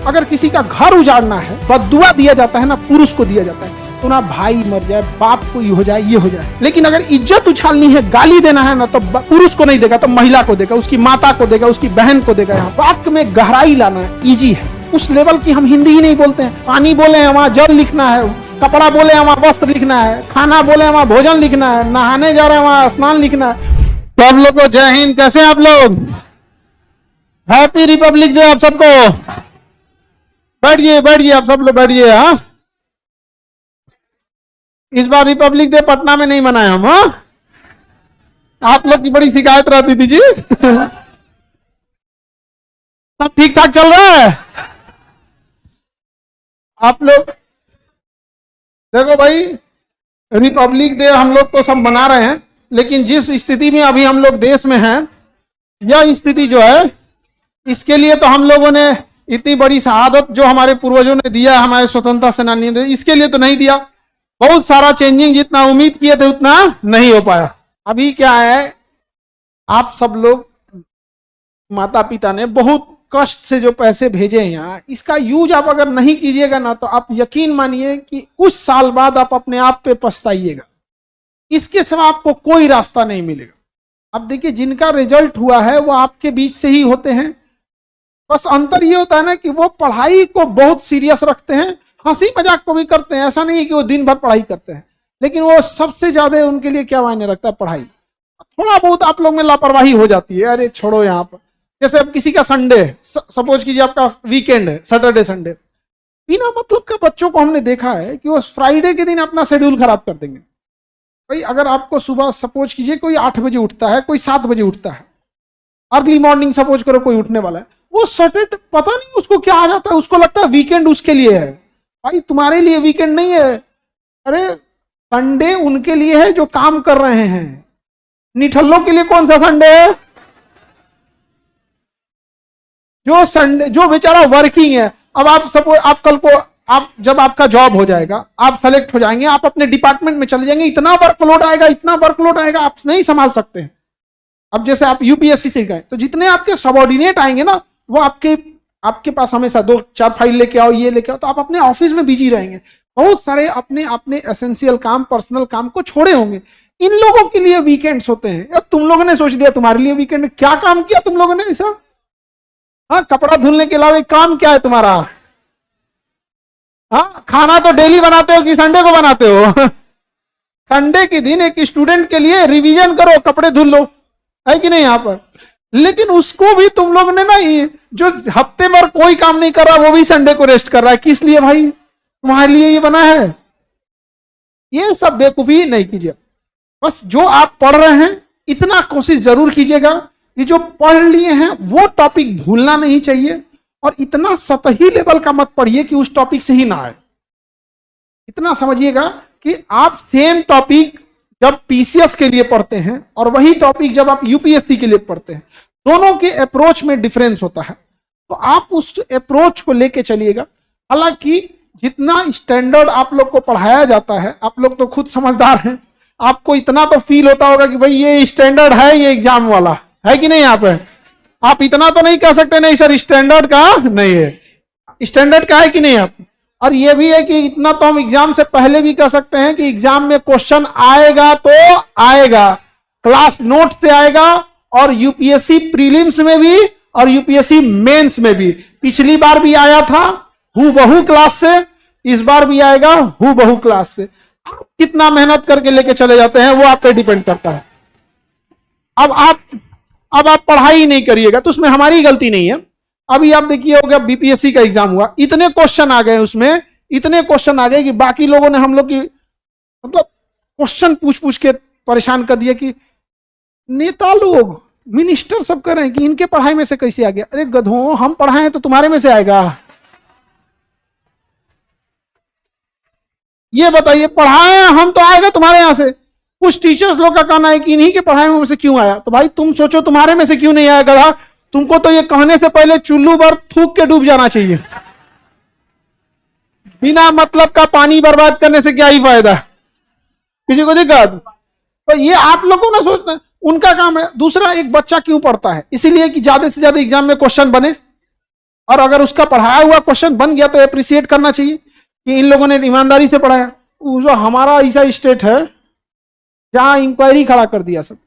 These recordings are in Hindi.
अगर किसी का घर उजाड़ना है, बद्दुआ दिया जाता है ना, पुरुष को दिया जाता है। तो ना भाई मर जाए, बाप को ये हो जाए, ये हो जाए। लेकिन अगर इज्जत उछालनी है, गाली देना है ना, तो पुरुष को नहीं देगा, तो महिला को देगा, उसकी माता को देगा, उसकी बहन को देगा। यहाँ वाक्य में गहराई लाना है, इजी है। उस लेवल की हम हिंदी ही नहीं बोलते हैं। पानी बोले हैं वहां जल लिखना है, कपड़ा बोले हैं वहां वस्त्र लिखना है, खाना बोले हैं वहां भोजन लिखना है, नहाने जा रहे हैं वहां स्नान लिखना है। तो आप लोग को जय हिंद। कैसे आप लोग? हैप्पी रिपब्लिक डे आप सबको। बैठिए बैठिए, आप सब लोग बैठिए। हाँ, इस बार रिपब्लिक डे पटना में नहीं मनाए हम। हाँ, आप लोग की बड़ी शिकायत रहती थी जी। सब ठीक ठाक चल रहा है? आप लोग देखो भाई, रिपब्लिक डे हम लोग तो सब मना रहे हैं, लेकिन जिस स्थिति में अभी हम लोग देश में हैं, यह स्थिति जो है, इसके लिए तो हम लोगों ने इतनी बड़ी शहादत जो हमारे पूर्वजों ने दिया, हमारे स्वतंत्रता सेनानियों ने, इसके लिए तो नहीं दिया। बहुत सारा चेंजिंग जितना उम्मीद किए थे उतना नहीं हो पाया। अभी क्या है, आप सब लोग माता पिता ने बहुत कष्ट से जो पैसे भेजे हैं यहाँ, इसका यूज आप अगर नहीं कीजिएगा ना, तो आप यकीन मानिए कि कुछ साल बाद आप अपने आप पे पछताइएगा। इसके सिवा आपको कोई रास्ता नहीं मिलेगा। अब देखिए, जिनका रिजल्ट हुआ है वो आपके बीच से ही होते हैं। बस अंतर ये होता है ना कि वो पढ़ाई को बहुत सीरियस रखते हैं, हंसी मजाक को भी करते हैं। ऐसा नहीं है कि वो दिन भर पढ़ाई करते हैं, लेकिन वो सबसे ज्यादा उनके लिए क्या मायने रखता है, पढ़ाई। थोड़ा बहुत आप लोग में लापरवाही हो जाती है, अरे छोड़ो यहाँ पर। जैसे अब किसी का संडे, सपोज कीजिए आपका वीकेंड है, सैटरडे संडे, बिना मतलब के बच्चों को हमने देखा है कि वो फ्राइडे के दिन अपना शेड्यूल खराब कर देंगे। भाई अगर आपको सुबह सपोज कीजिए कोई 8 बजे उठता है, कोई 7 बजे उठता है, अर्ली मॉर्निंग सपोज करो कोई उठने वाला है, वो सैटरडे पता नहीं उसको क्या आ जाता है, उसको लगता है वीकेंड उसके लिए है। भाई तुम्हारे लिए वीकेंड नहीं है, अरे संडे उनके लिए है जो काम कर रहे हैं। निठल्लों के लिए कौन सा संडे है? जो संडे, जो बेचारा वर्किंग है। अब आप सपोज, आप कल को, आप जब आपका जॉब हो जाएगा, आप सेलेक्ट हो जाएंगे, आप अपने डिपार्टमेंट में चले जाएंगे, इतना वर्कलोड आएगा, इतना वर्कलोड आएगा, आप नहीं संभाल सकते हैं। अब जैसे आप यूपीएससी से गए, तो जितने आपके सबऑर्डिनेट आएंगे ना, वो आपके पास हमेशा 2-4 फाइल लेके आओ, ये लेके आओ, तो आप अपने ऑफिस में बिजी रहेंगे। बहुत सारे अपने एसेंशियल काम, पर्सनल काम को छोड़े होंगे। इन लोगों के लिए वीकेंड्स होते हैं। अब तुम लोगों ने सोच दिया तुम्हारे लिए वीकेंड, क्या काम किया तुम लोगों ने ऐसा? हाँ, कपड़ा धुलने के अलावा काम क्या है तुम्हारा? हाँ, खाना तो डेली बनाते हो कि संडे को बनाते हो? संडे के दिन एक स्टूडेंट के लिए रिवीजन करो, कपड़े धुल लो, है कि नहीं यहाँ पर? लेकिन उसको भी तुम लोग ने नहीं, जो हफ्ते भर कोई काम नहीं कर रहा वो भी संडे को रेस्ट कर रहा है। किस लिए भाई? तुम्हारे लिए ये बना है? ये सब बेवकूफी नहीं कीजिए। बस जो आप पढ़ रहे हैं इतना कोशिश जरूर कीजिएगा कि जो पढ़ लिए हैं वो टॉपिक भूलना नहीं चाहिए, और इतना सतही लेवल का मत पढ़िए कि उस टॉपिक से ही ना आए। इतना समझिएगा कि आप सेम टॉपिक जब पीसीएस के लिए पढ़ते हैं और वही टॉपिक जब आप यूपीएससी के लिए पढ़ते हैं, दोनों के अप्रोच में डिफरेंस होता है। तो आप उस अप्रोच को लेके चलिएगा। हालांकि जितना स्टैंडर्ड आप लोग को पढ़ाया जाता है, आप लोग तो खुद समझदार हैं, आपको इतना तो फील होता होगा कि भाई ये स्टैंडर्ड है, ये एग्जाम वाला है कि नहीं। आप इतना तो नहीं कह सकते नहीं सर स्टैंडर्ड का नहीं है, स्टैंडर्ड का है कि नहीं आप। और ये भी है कि इतना तो हम एग्जाम से पहले भी कह सकते हैं कि एग्जाम में क्वेश्चन आएगा तो आएगा, क्लास नोट से आएगा, और यूपीएससी प्रीलिम्स में भी और यूपीएससी मेंस में भी। पिछली बार भी आया था हूबहू क्लास से, इस बार भी आएगा हूबहू क्लास से। आप कितना मेहनत करके लेके चले जाते हैं वो आप पे डिपेंड करता है। अब आप पढ़ाई नहीं करिएगा तो उसमें हमारी गलती नहीं है। अभी आप देखिए, हो गया बीपीएससी का एग्जाम हुआ, इतने क्वेश्चन आ गए उसमें, इतने क्वेश्चन आ गए कि बाकी लोगों ने हम लोग की मतलब क्वेश्चन पूछ के परेशान कर दिया कि नेता लोग, मिनिस्टर सब कर रहे हैं कि इनके पढ़ाई में से कैसे आ गया। अरे गधों, हम पढ़ाए तो तुम्हारे में से आएगा? ये बताइए, पढ़ाए हम तो आएगा तुम्हारे यहां से। कुछ टीचर्स लोग का कहना है कि इन्हीं के पढ़ाई में से क्यों आया। तो भाई तुम सोचो तुम्हारे में से क्यों नहीं आया गधा। तुमको तो ये कहने से पहले चुल्लू भर थूक के डूब जाना चाहिए। बिना मतलब का पानी बर्बाद करने से क्या ही फायदा, किसी को दिक्कत? तो ये आप लोगों ने सोचना, उनका काम है। दूसरा, एक बच्चा क्यों पढ़ता है? इसीलिए कि ज्यादा से ज्यादा एग्जाम में क्वेश्चन बने, और अगर उसका पढ़ाया हुआ क्वेश्चन बन गया तो अप्रिशिएट करना चाहिए कि इन लोगों ने ईमानदारी से पढ़ाया। जो हमारा ऐसा स्टेट है जहां इंक्वायरी खड़ा कर दिया सब,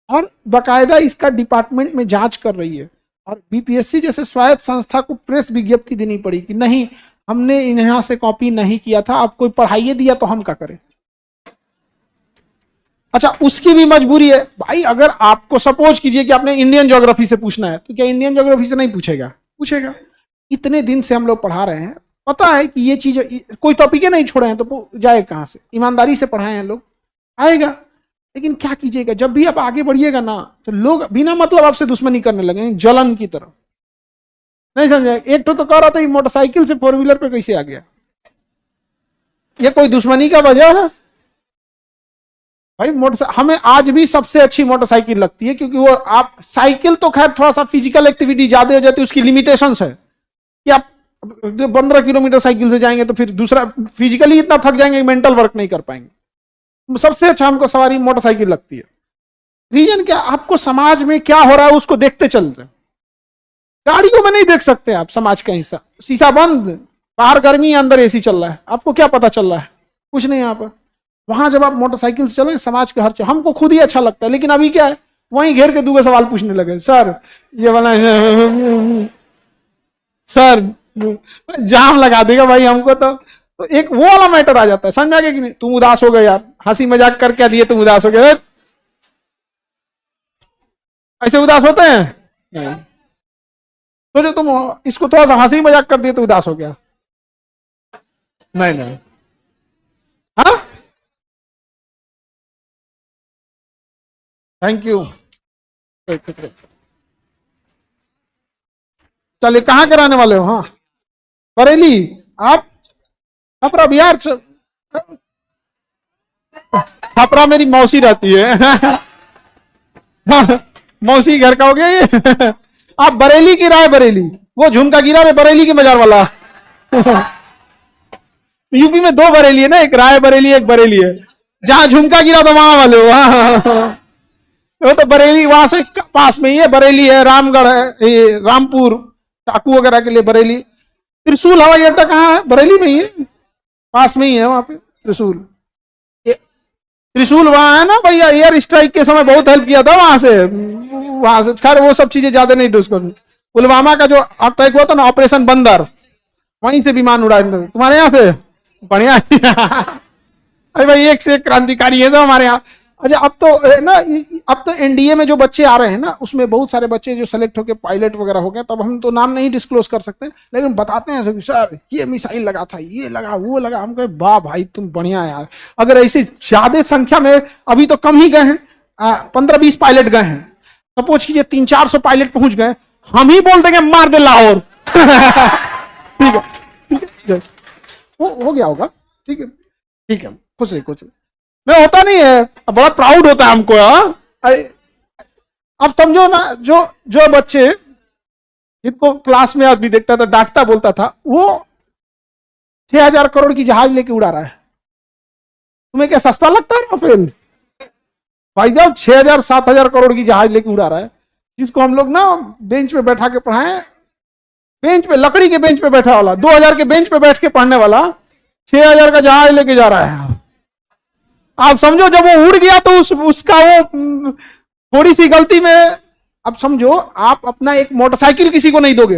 और बाकायदा इसका डिपार्टमेंट में जांच कर रही है, और बीपीएससी जैसे स्वायत्त संस्था को प्रेस विज्ञप्ति देनी पड़ी कि नहीं, हमने यहां से कॉपी नहीं किया था, आप कोई पढ़ाइए दिया तो हम क्या करें। अच्छा, उसकी भी मजबूरी है भाई। अगर आपको सपोज कीजिए कि आपने इंडियन ज्योग्राफी से पूछना है, तो क्या इंडियन ज्योग्राफी से नहीं पूछेगा? पूछेगा। इतने दिन से हम लोग पढ़ा रहे हैं, पता है कि ये चीज, कोई टॉपिक नहीं छोड़े हैं, तो जाए कहां से? ईमानदारी से पढ़ाए हैं लोग, आएगा। लेकिन क्या कीजिएगा, जब भी आप आगे बढ़िएगा ना, तो लोग बिना मतलब आपसे दुश्मनी करने लगे, जलन की तरह। नहीं समझे? एक तो कह रहा था मोटरसाइकिल से 4 व्हीलर पे कैसे आ गया, ये कोई दुश्मनी का वजह है? भाई हमें आज भी सबसे अच्छी मोटरसाइकिल लगती है, क्योंकि वो, आप साइकिल तो खैर थोड़ा सा फिजिकल एक्टिविटी ज्यादा हो जाती है, उसकी लिमिटेशंस है कि आप 15 किलोमीटर साइकिल से जाएंगे तो फिर दूसरा फिजिकली इतना थक जाएंगे, मेंटल वर्क नहीं कर पाएंगे। सबसे अच्छा हमको सवारी मोटरसाइकिल लगती है। रीजन क्या? आपको समाज में क्या हो रहा है उसको देखते चल रहे। गाड़ियों में नहीं देख सकते आप समाज का हिस्सा, शीशा बंद, बाहर गर्मी, अंदर एसी चल रहा है, आपको क्या पता चल रहा है? कुछ नहीं यहाँ पर। वहां जब आप मोटरसाइकिल से चलोगे, समाज के हर चीज हमको खुद ही अच्छा लगता है। लेकिन अभी क्या है, वहीं घेर के दूसरे सवाल पूछने लगे, सर ये वाला सर जाम लगा देगा भाई हमको। तो एक वो वाला मैटर आ जाता है, समझ में आ गया कि नहीं? तुम उदास हो गए यार, हंसी मजाक करके दिए, तुम उदास हो गए। ऐसे उदास होते हैं? तो जो तुम इसको थोड़ा सा हंसी मजाक कर दिए तो उदास हो गया? नहीं नहीं। हाँ, थैंक यू। चलिए, कहाँ के रहने वाले हो? हाँ, बरेली। आप? छपरा बिहार? छपरा मेरी मौसी रहती है। मौसी घर का हो गया ये। आप बरेली की राय बरेली, वो झुमका गिरा में बरेली के मजार वाला। यूपी में 2 बरेली है ना, एक राय बरेली, एक बरेली है। जहां झुमका गिरा तो वहां वाले हो। वो तो बरेली वहां से पास में ही है, बरेली है, रामगढ़ है, ये रामपुर टाकू वगैरह के लिए बरेली। त्रिशूल हवाई अड्डा कहाँ है? बरेली में ही है, पास में ही है वहां पे त्रिशूल। त्रिशूल वहां है ना भैया, एयर स्ट्राइक के समय बहुत हेल्प किया था वहां से। खैर वो सब चीजें ज्यादा नहीं डिस्कस। पुलवामा का जो अटैक हुआ था ना, ऑपरेशन बंदर, वहीं से विमान उड़ाए तुम्हारे यहाँ से। बढ़िया। अरे भाई, एक से एक क्रांतिकारी है जो हमारे यहाँ। अच्छा, अब तो ना, अब तो एनडीए में जो बच्चे आ रहे हैं ना, उसमें बहुत सारे बच्चे जो सेलेक्ट होकर पायलट वगैरह हो गए। तब हम तो नाम नहीं डिस्क्लोज कर सकते, लेकिन बताते हैं सभी, सर ये मिसाइल लगा था, ये लगा, वो लगा। हम कहे वाह भाई, तुम बढ़िया यार। अगर ऐसी ज्यादा संख्या में, अभी तो कम ही गए हैं, 15-20 पायलट गए हैं, सपोज कीजिए 300-400 पायलट पहुंच गए, हम ही बोल देंगे मार दे लाहौर। ठीक है, ठीक है, हो गया होगा। ठीक है, ठीक है, खुश रही, खुश रही। नहीं होता नहीं है, बड़ा प्राउड होता है हमको। अब समझो ना, जो जो बच्चे जिनको क्लास में आदमी देखता था, डांटता बोलता था, वो 6,000 करोड़ की जहाज लेके उड़ा रहा है। तुम्हें क्या सस्ता लगता है राफेल? भाई साहब, 6,000-7,000 करोड़ की जहाज लेके उड़ा रहा है, जिसको हम लोग ना बेंच पे बैठा के पढ़ाए, बेंच पे, लकड़ी के बेंच पे बैठा वाला, 2,000 के बेंच पे बैठ के पढ़ने वाला 6,000 का जहाज लेके जा रहा है। आप समझो, जब वो उड़ गया तो उसका वो थोड़ी सी गलती में, अब समझो, आप अपना एक मोटरसाइकिल किसी को नहीं दोगे,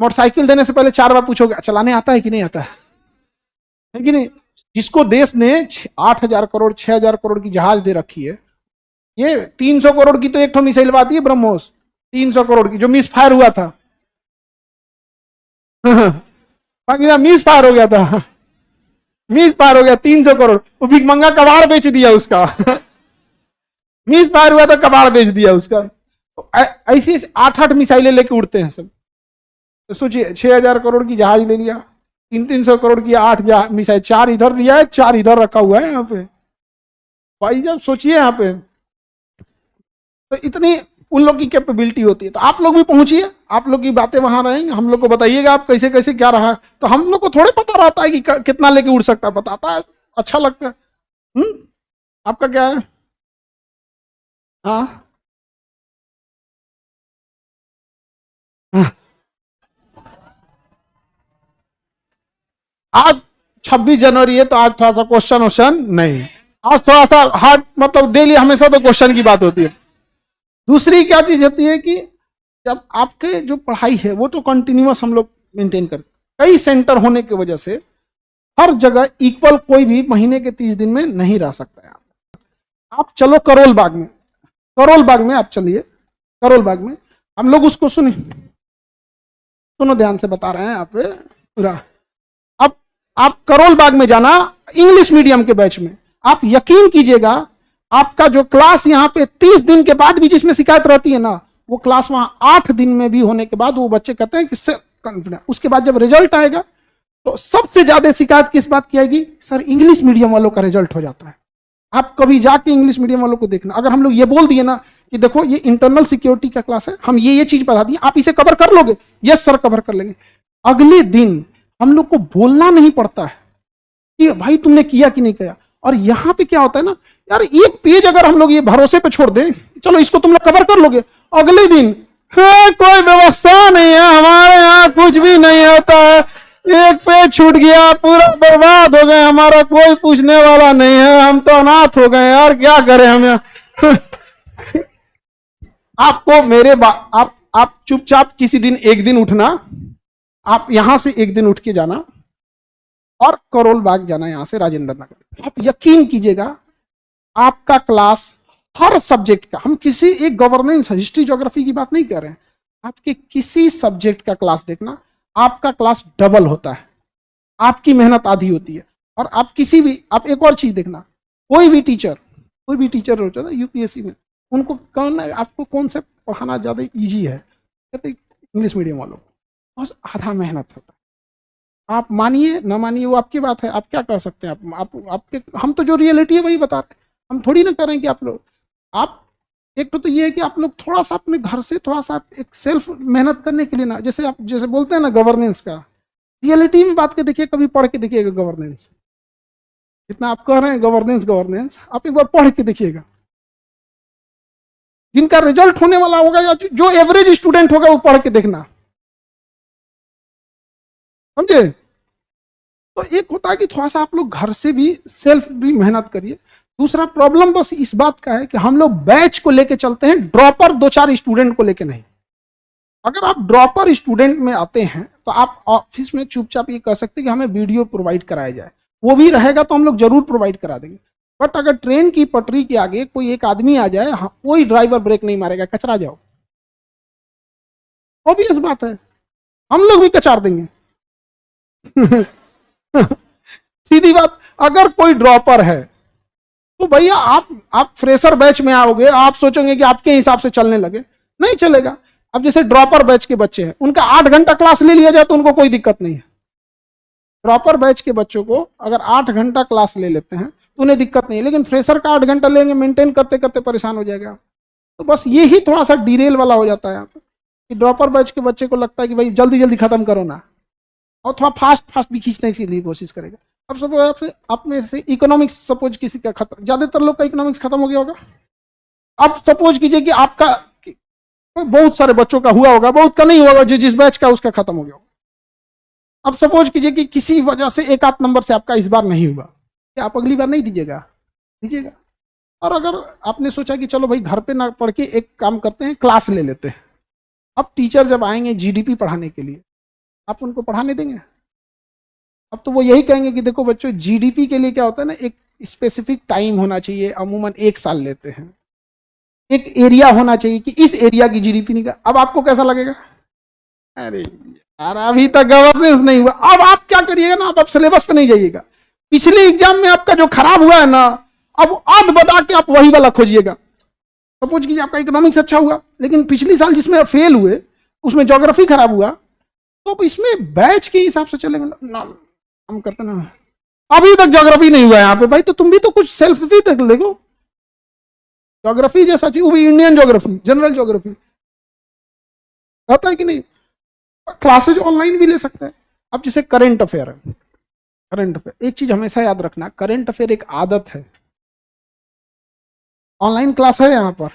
मोटरसाइकिल देने से पहले 4 बार पूछोगे चलाने आता है कि नहीं आता है कि नहीं? जिसको देश ने 8,000 करोड़ 6,000 करोड़ की जहाज दे रखी है, ये 300 करोड़ की तो एक ठो मिसाइल आती है ब्रह्मोस, 300 करोड़ की जो मिस फायर हुआ था। पाकिस्तान मिस फायर हो गया था, मिस फायर हो गया 300 करोड़, वो भिकमंगा कबाड़ बेच दिया उसका। मिस फायर हुआ था, कबाड़ बेच दिया उसका। ऐसी 8-8 मिसाइलें लेके उड़ते हैं सब। तो सोचिए, 6,000 करोड़ की जहाज ले लिया, 300 करोड़ की 8 मिसाइल, 4 इधर लिया है, 4 इधर रखा हुआ है यहाँ पे। भाई जब सोचिए यहाँ पे, तो इतनी उन लोग की कैपेबिलिटी होती है। तो आप लोग भी पहुंचिए, आप लोग की बातें वहां रहेंगे, हम लोग को बताइएगा आप कैसे कैसे क्या रहा है। तो हम लोग को थोड़े पता रहता है कि कितना लेके उड़ सकता है, बताता है, अच्छा लगता है। आपका क्या है? हाँ, आज 26 जनवरी है तो आज थोड़ा सा क्वेश्चन नहीं, आज थोड़ा सा हार्ड, मतलब डेली हमेशा तो क्वेश्चन की बात होती है। दूसरी क्या चीज होती है कि जब आपके जो पढ़ाई है वो तो कंटिन्यूअस हम लोग मेंटेन कर, कई सेंटर होने की वजह से हर जगह इक्वल कोई भी महीने के 30 दिन में नहीं रह सकता है। आप चलो करोल बाग में, करोल बाग में आप चलिए, करोल बाग में हम लोग उसको सुनो ध्यान से बता रहे हैं आप पूरा। अब आप करोल बाग में जाना इंग्लिश मीडियम के बैच में, आप यकीन कीजिएगा आपका जो क्लास यहाँ पे 30 दिन के बाद भी जिसमें शिकायत रहती है ना, वो क्लास वहां 8 दिन में भी होने के बाद वो बच्चे कहते हैं कि कॉन्फिडेंस, उसके बाद जब रिजल्ट आएगा तो सबसे ज्यादा शिकायत किस बात की आएगी, सर इंग्लिश मीडियम वालों का रिजल्ट हो जाता है। आप कभी जाके इंग्लिश मीडियम वालों को देखना, अगर हम लोग ये बोल दिए ना कि देखो ये इंटरनल सिक्योरिटी का क्लास है, हम ये चीज बता दिए, आप इसे कवर कर लोगे, यस सर कवर कर लेंगे, अगले दिन हम लोग को बोलना नहीं पड़ता है कि भाई तुमने किया कि नहीं किया। और यहां पे क्या होता है ना यार, एक पेज अगर हम लोग ये भरोसे पे छोड़ दें, चलो इसको तुम लोग कवर कर लोगे, अगले दिन कोई व्यवस्था नहीं है, हमारे यहाँ कुछ भी नहीं होता है, एक पेज छूट गया पूरा बर्बाद हो गए, हमारा कोई पूछने वाला नहीं है, हम तो अनाथ हो गए यार, क्या करें हम यहाँ। आपको मेरे आप चुपचाप किसी दिन एक दिन उठना, आप यहां से एक दिन उठ के जाना और करोल बाग जाना, यहां से राजेंद्र नगर। आप यकीन कीजिएगा आपका क्लास हर सब्जेक्ट का, हम किसी एक गवर्नेंस हिस्ट्री ज्योग्राफी की बात नहीं कर रहे हैं, आपके किसी सब्जेक्ट का क्लास देखना, आपका क्लास डबल होता है, आपकी मेहनत आधी होती है। और आप किसी भी, आप एक और चीज देखना, कोई भी टीचर होता है ना यूपीएससी में, उनको कौन, आपको कौन से पढ़ाना ज्यादा इजी है, कहते इंग्लिश मीडियम वालों को, बस आधा मेहनत होता है। आप मानिए ना मानिए वो आपकी बात है, आप क्या कर सकते हैं, आपके, हम तो जो रियलिटी है वही बता रहे हैं, हम थोड़ी ना करें कि आप लोग, आप एक तो ये है कि आप लोग थोड़ा सा अपने घर से थोड़ा सा एक सेल्फ मेहनत करने के लिए ना, जैसे आप जैसे बोलते हैं ना गवर्नेंस का, रियलिटी में बात के देखिए, कभी पढ़ के देखिएगा गवर्नेंस, जितना आप कह रहे हैं गवर्नेंस आप एक बार पढ़ के देखिएगा, जिनका रिजल्ट होने वाला होगा या जो एवरेज स्टूडेंट होगा वो पढ़ के देखना, समझे। तो एक होता है कि थोड़ा सा आप लोग घर से भी सेल्फ भी मेहनत करिए। दूसरा प्रॉब्लम बस इस बात का है कि हम लोग बैच को लेके चलते हैं, ड्रॉपर 2-4 स्टूडेंट को लेके नहीं। अगर आप ड्रॉपर स्टूडेंट में आते हैं तो आप ऑफिस में चुपचाप ये कह सकते हैं कि हमें वीडियो प्रोवाइड कराया जाए, वो भी रहेगा तो हम लोग जरूर प्रोवाइड करा देंगे। बट अगर ट्रेन की पटरी के आगे कोई एक आदमी आ जाए, कोई ड्राइवर ब्रेक नहीं मारेगा, कचरा जाओ, ऑब्वियस बात है, हम लोग भी कचार देंगे। सीधी बात, अगर कोई ड्रॉपर है तो भैया आप फ्रेशर बैच में आओगे, आप सोचेंगे कि आपके हिसाब से चलने लगे, नहीं चलेगा। अब जैसे ड्रॉपर बैच के बच्चे हैं, उनका 8 घंटा क्लास ले लिया जाए तो उनको कोई दिक्कत नहीं है। ड्रॉपर बैच के बच्चों को अगर 8 घंटा क्लास ले लेते हैं तो उन्हें दिक्कत नहीं है, लेकिन फ्रेशर का 8 घंटा लेंगे, मेंटेन करते करते परेशान हो जाएगा। तो बस यही थोड़ा सा डिरेल वाला हो जाता है यहाँ पे, कि ड्रॉपर बैच के बच्चे को लगता है कि भाई जल्दी जल्दी खत्म करो ना, और थोड़ा फास्ट भी खींचने के लिए कोशिश करेगा। अब सपोज आप में से इकोनॉमिक्स, सपोज किसी का खत्म, ज्यादातर लोग का इकोनॉमिक्स खत्म हो गया होगा। अब सपोज कीजिए कि आपका बहुत सारे बच्चों का हुआ होगा, बहुत का नहीं होगा, जो जिस बैच का उसका खत्म हो गया होगा। अब सपोज कीजिए कि किसी वजह से 1 आध नंबर से आपका इस बार नहीं हुआ, क्या आप अगली बार नहीं दीजिएगा? दीजिएगा। और अगर आपने सोचा कि चलो भाई घर पे ना पढ़ के एक काम करते हैं, क्लास ले लेते हैं, अब टीचर जब आएंगे जीडीपी पढ़ाने के लिए, आप उनको पढ़ाने देंगे? अब तो वो यही कहेंगे कि देखो बच्चों, जीडीपी के लिए क्या होता है ना, एक स्पेसिफिक टाइम होना चाहिए, अमूमन 1 साल लेते हैं, एक एरिया होना चाहिए कि इस एरिया की जीडीपी निकाल। अब आपको कैसा लगेगा? अरे यार अभी तक गवर्नेंस नहीं हुआ। अब आप क्या करिएगा ना, आप सिलेबस पे नहीं जाइएगा, पिछले एग्जाम में आपका जो खराब हुआ है ना, अब आध बता के आप वही वाला खोजिएगा। सपोज कीजिए आपका इकोनॉमिक्स अच्छा हुआ, लेकिन पिछले साल जिसमें फेल हुए उसमें ज्योग्राफी खराब हुआ, तो इसमें बैच के हिसाब से चलेगा ना, हम करते ना। अभी तक ज्योग्राफी नहीं हुआ यहाँ पे भाई, तो तुम भी तो कुछ सेल्फ भी तक देखो, ज्योग्राफी जैसा चाहिए, वो भी इंडियन ज्योग्राफी, जनरल ज्योग्राफी रहता है कि नहीं। क्लासेज ऑनलाइन भी ले सकते हैं। अब जैसे करंट अफेयर है, करंट अफेयर एक चीज हमेशा याद रखना, करंट अफेयर एक आदत है। ऑनलाइन क्लास है, यहाँ पर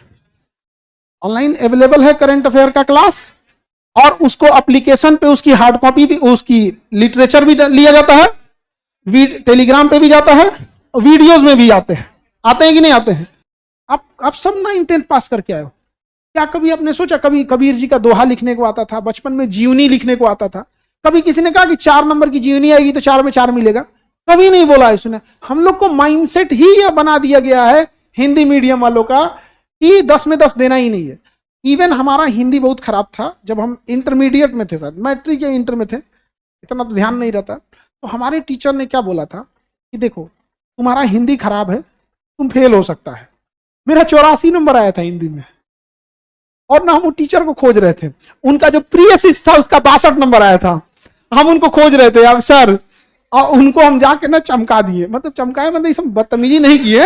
ऑनलाइन अवेलेबल है करंट अफेयर का क्लास, और उसको एप्लीकेशन पे उसकी हार्ड कॉपी भी, उसकी लिटरेचर भी लिया जाता है, टेलीग्राम पे भी जाता है, वीडियोस में भी आते हैं, आते हैं कि नहीं आते हैं? आप सब 9th-10th पास करके आए हो, क्या कभी आपने सोचा, कभी कबीर जी का दोहा लिखने को आता था, बचपन में जीवनी लिखने को आता था, कभी किसी ने कहा कि 4 नंबर की जीवनी आएगी तो 4 में 4 मिलेगा? कभी नहीं बोला है इसने। हम लोग को माइंडसेट ही यह बना दिया गया है हिंदी मीडियम वालों का कि 10 में 10 देना ही नहीं है। इवन हमारा हिंदी बहुत खराब था जब हम इंटरमीडिएट में थे, शायद मैट्रिक या इंटर में थे, इतना तो ध्यान नहीं रहता। तो हमारे टीचर ने क्या बोला था कि देखो तुम्हारा हिंदी खराब है, तुम फेल हो सकता है। मेरा 84 नंबर आया था हिंदी में, और ना हम वो टीचर को खोज रहे थे, उनका जो प्रिय शिष्य था उसका 62 नंबर आया था, हम उनको खोज रहे थे। अब सर, और उनको हम जाके ना चमका दिए, मतलब चमकाए मतलब इस बदतमीजी नहीं किए,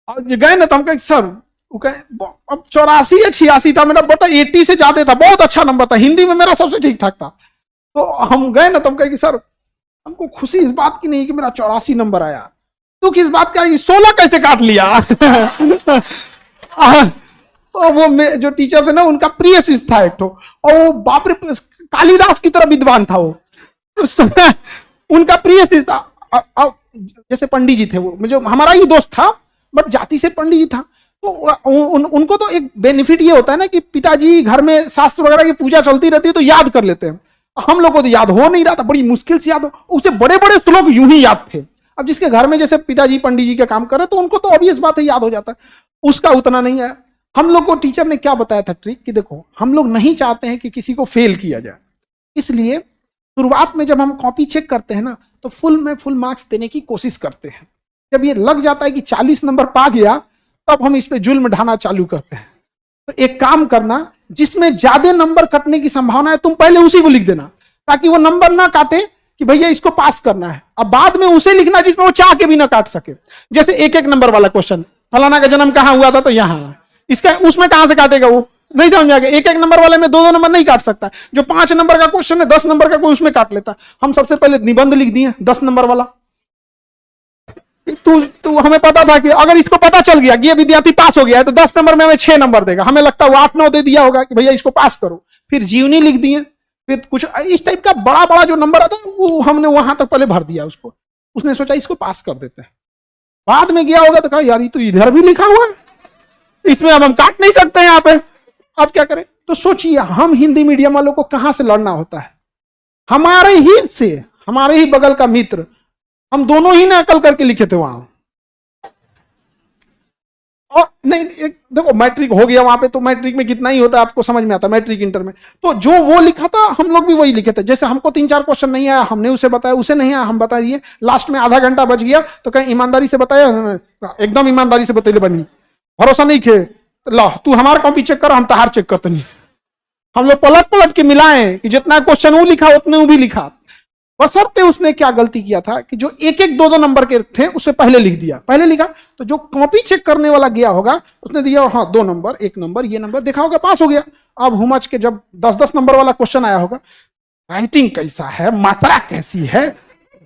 और गए ना तो हम कहे सर, अब 84 या 86 था मेरा, बटा 80 से ज्यादा था, बहुत अच्छा नंबर था, हिंदी में मेरा सबसे ठीक ठाक था। तो हम गए ना तो हम कहे कि सर हमको खुशी इस बात की नहीं कि मेरा 84 नंबर आया, तो किस बात का 16 कैसे काट लिया? तो वो जो टीचर थे ना उनका प्रिय शिष्य था एक ठो, और वो बाप रे कालिदास की तरह विद्वान था वो, उस समय उनका प्रिय शिष्य था। जैसे पंडित जी थे, वो मुझे हमारा ही दोस्त था बट जाति से पंडित जी था। तो उनको तो एक बेनिफिट ये होता है ना कि पिताजी घर में शास्त्र वगैरह की पूजा चलती रहती है तो याद कर लेते हैं। हम लोग को तो याद हो नहीं रहा था, बड़ी मुश्किल से याद हो, उसे बड़े बड़े श्लोक यूं ही याद थे। अब जिसके घर में जैसे पिताजी पंडित जी का काम करे तो उनको तो ऑब्वियस बात है याद हो जाता है, उसका उतना नहीं है। हम लोग को टीचर ने क्या बताया था ट्रिक कि देखो हम लोग नहीं चाहते हैं कि किसी को फेल किया जाए, इसलिए शुरुआत में जब हम कॉपी चेक करते हैं ना तो फुल में फुल मार्क्स देने की कोशिश करते हैं। जब ये लग जाता है कि 40 नंबर पा गया तब हम इस पे जुल्म ढाना चालू करते हैं। तो एक काम करना, जिसमें ज्यादा नंबर कटने की संभावना है तुम पहले उसी को लिख देना, ताकि वो नंबर ना काटे कि भैया इसको पास करना है। अब बाद में उसे लिखना जिसमें वो चाह के भी ना काट सके। जैसे 1-1 नंबर वाला क्वेश्चन, फलाना का जन्म कहां हुआ था तो यहां, इसका उसमें कहां से काटेगा वो नहीं समझ आएगा। 1-1 नंबर वाले में 2-2 नंबर नहीं काट सकता। जो 5 नंबर का क्वेश्चन है 10 नंबर का कोई उसमें काट लेता। हम सबसे पहले निबंध लिख दिए 10 नंबर वाला। तू हमें पता था कि अगर इसको पता चल गया कि ये विद्यार्थी पास हो गया है तो 10 नंबर में हमें 6 नंबर देगा, हमें लगता है वो 8-9 दे दिया होगा कि भैया इसको पास करो। फिर जीवनी लिख दिए, फिर कुछ इस टाइप का बड़ा बड़ा जो नंबर आता है वो हमने वहां तक पहले भर दिया उसको। उसने सोचा इसको पास कर देते हैं, बाद में गया होगा तो कहा यार ये तो इधर भी लिखा हुआ है, इसमें अब हम काट नहीं सकते यहाँ पे, अब क्या करें। तो सोचिए हम हिंदी मीडियम वालों को कहां से लड़ना होता है, हमारे ही से, हमारे ही बगल का मित्र, हम दोनों ही नकल करके लिखे थे वहां। और नहीं देखो मैट्रिक हो गया वहां पे, तो मैट्रिक में कितना ही होता है आपको समझ में आता है, मैट्रिक इंटर में तो जो वो लिखा था हम लोग भी वही लिखे थे। जैसे हमको 3-4 क्वेश्चन नहीं आया हमने उसे बताया, उसे नहीं आया हम बता दिए, लास्ट में आधा घंटा बच गया तो कहीं ईमानदारी से बताया, एकदम ईमानदारी से बतैले बनी, भरोसा नहीं खे ला तू हमारा कॉपी चेक कर हम तहार चेक करते नहीं। हम लोग पलट पलट के मिलाएं कि जितना क्वेश्चन वो लिखा उतने वो भी लिखा। बशर्ते उसने क्या गलती किया था कि जो 1-1 2-2 नंबर के थे उसे पहले लिख दिया, पहले लिखा तो जो कॉपी चेक करने वाला गया होगा उसने दिया हाँ 2 नंबर 1 नंबर ये नंबर देखा होगा, पास हो गया। अब हुमच के जब 10-10 नंबर वाला क्वेश्चन आया होगा, राइटिंग कैसा है, मात्रा कैसी है,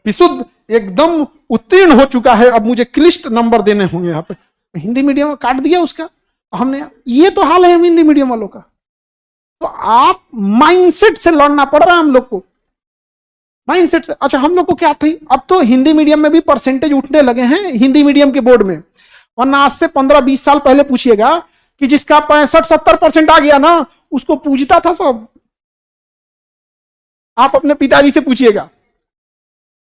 विशुद्ध एकदम उत्तीर्ण हो चुका है, अब मुझे क्लिष्ट नंबर देने होंगे यहाँ पे, हिंदी मीडियम में काट दिया उसका। हमने ये तो हाल है हिंदी मीडियम वालों का। तो आप माइंडसेट से लड़ना पड़ रहा है हम लोग को, माइंडसेट से। अच्छा हम लोग को क्या थी, अब तो हिंदी मीडियम में भी परसेंटेज उठने लगे हैं हिंदी मीडियम के बोर्ड में, वरना आज से 15-20 साल पहले पूछिएगा कि जिसका 65-70% आ गया ना उसको पूछता था सब। आप अपने पिताजी से पूछिएगा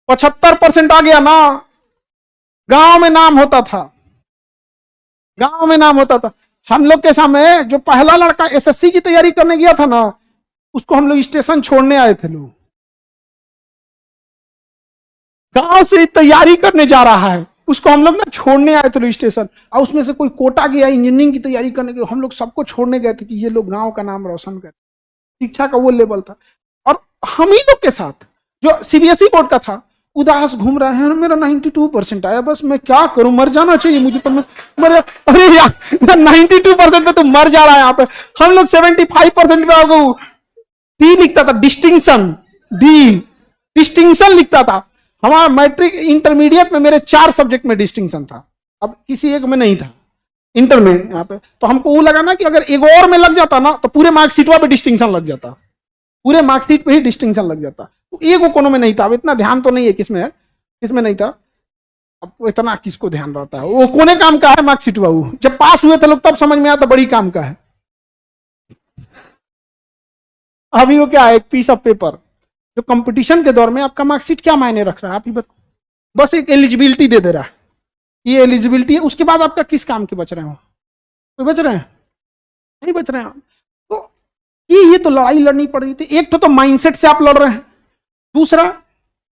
75% आ गया ना गांव में नाम होता था, गांव में नाम होता था। हम लोग के सामने जो पहला लड़का एसएससी की तैयारी करने गया था ना उसको हम लोग स्टेशन छोड़ने आए थे, लोग गांव से तैयारी करने जा रहा है उसको हम लोग ना छोड़ने आए थे लोग स्टेशन, और उसमें से कोई कोटा गया इंजीनियरिंग की तैयारी करने के, हम लोग सबको छोड़ने गए थे कि ये लोग गांव का नाम रोशन करें। शिक्षा का वो लेवल था। और हम ही लोग के साथ जो सीबीएसई बोर्ड का था उदास घूम रहे हैं, मेरा 92% आया, बस मैं क्या करूं, मर जाना चाहिए मुझे तो मैं अरे यार 92% पे तो मर जा रहा है यहाँ पे। हम लोग 75% पे आपको डी लिखता था, डिस्टिंक्शन, डी डिस्टिंक्शन लिखता था। हमारा मैट्रिक इंटरमीडिएट में मेरे 4 सब्जेक्ट में डिस्टिंक्शन था, अब किसी एक में नहीं था इंटर में यहाँ पे। तो हमको वो लगा ना कि अगर एक और में लग जाता ना तो पूरे मार्कशीटवा पे डिस्टिंक्शन लग जाता, पूरे मार्कशीट पे ही डिस्टिंक्शन लग जाता। तो एक कोनो में नहीं था। अब इतना ध्यान तो नहीं है किसमें है, किसमें नहीं था। अब इतना किसको ध्यान रहता है, वो कोने काम का है मार्कशीट बाबू। जब पास हुए थे लोग तब समझ में आया था बड़ी काम का है। अभी वो क्या है, एक पीस ऑफ पेपर जो कंपटीशन के दौर में आपका मार्कशीट क्या मायने रख रहा है, आप ही बताओ। बस एक एलिजिबिलिटी दे दे रहा है, ये एलिजिबिलिटी है, उसके बाद आपका किस काम के बच रहे हो, कोई बच रहे हैं, नहीं बच रहे हैं। तो ये तो लड़ाई लड़नी पड़ रही थी। एक तो माइंडसेट से आप लड़ रहे हैं, दूसरा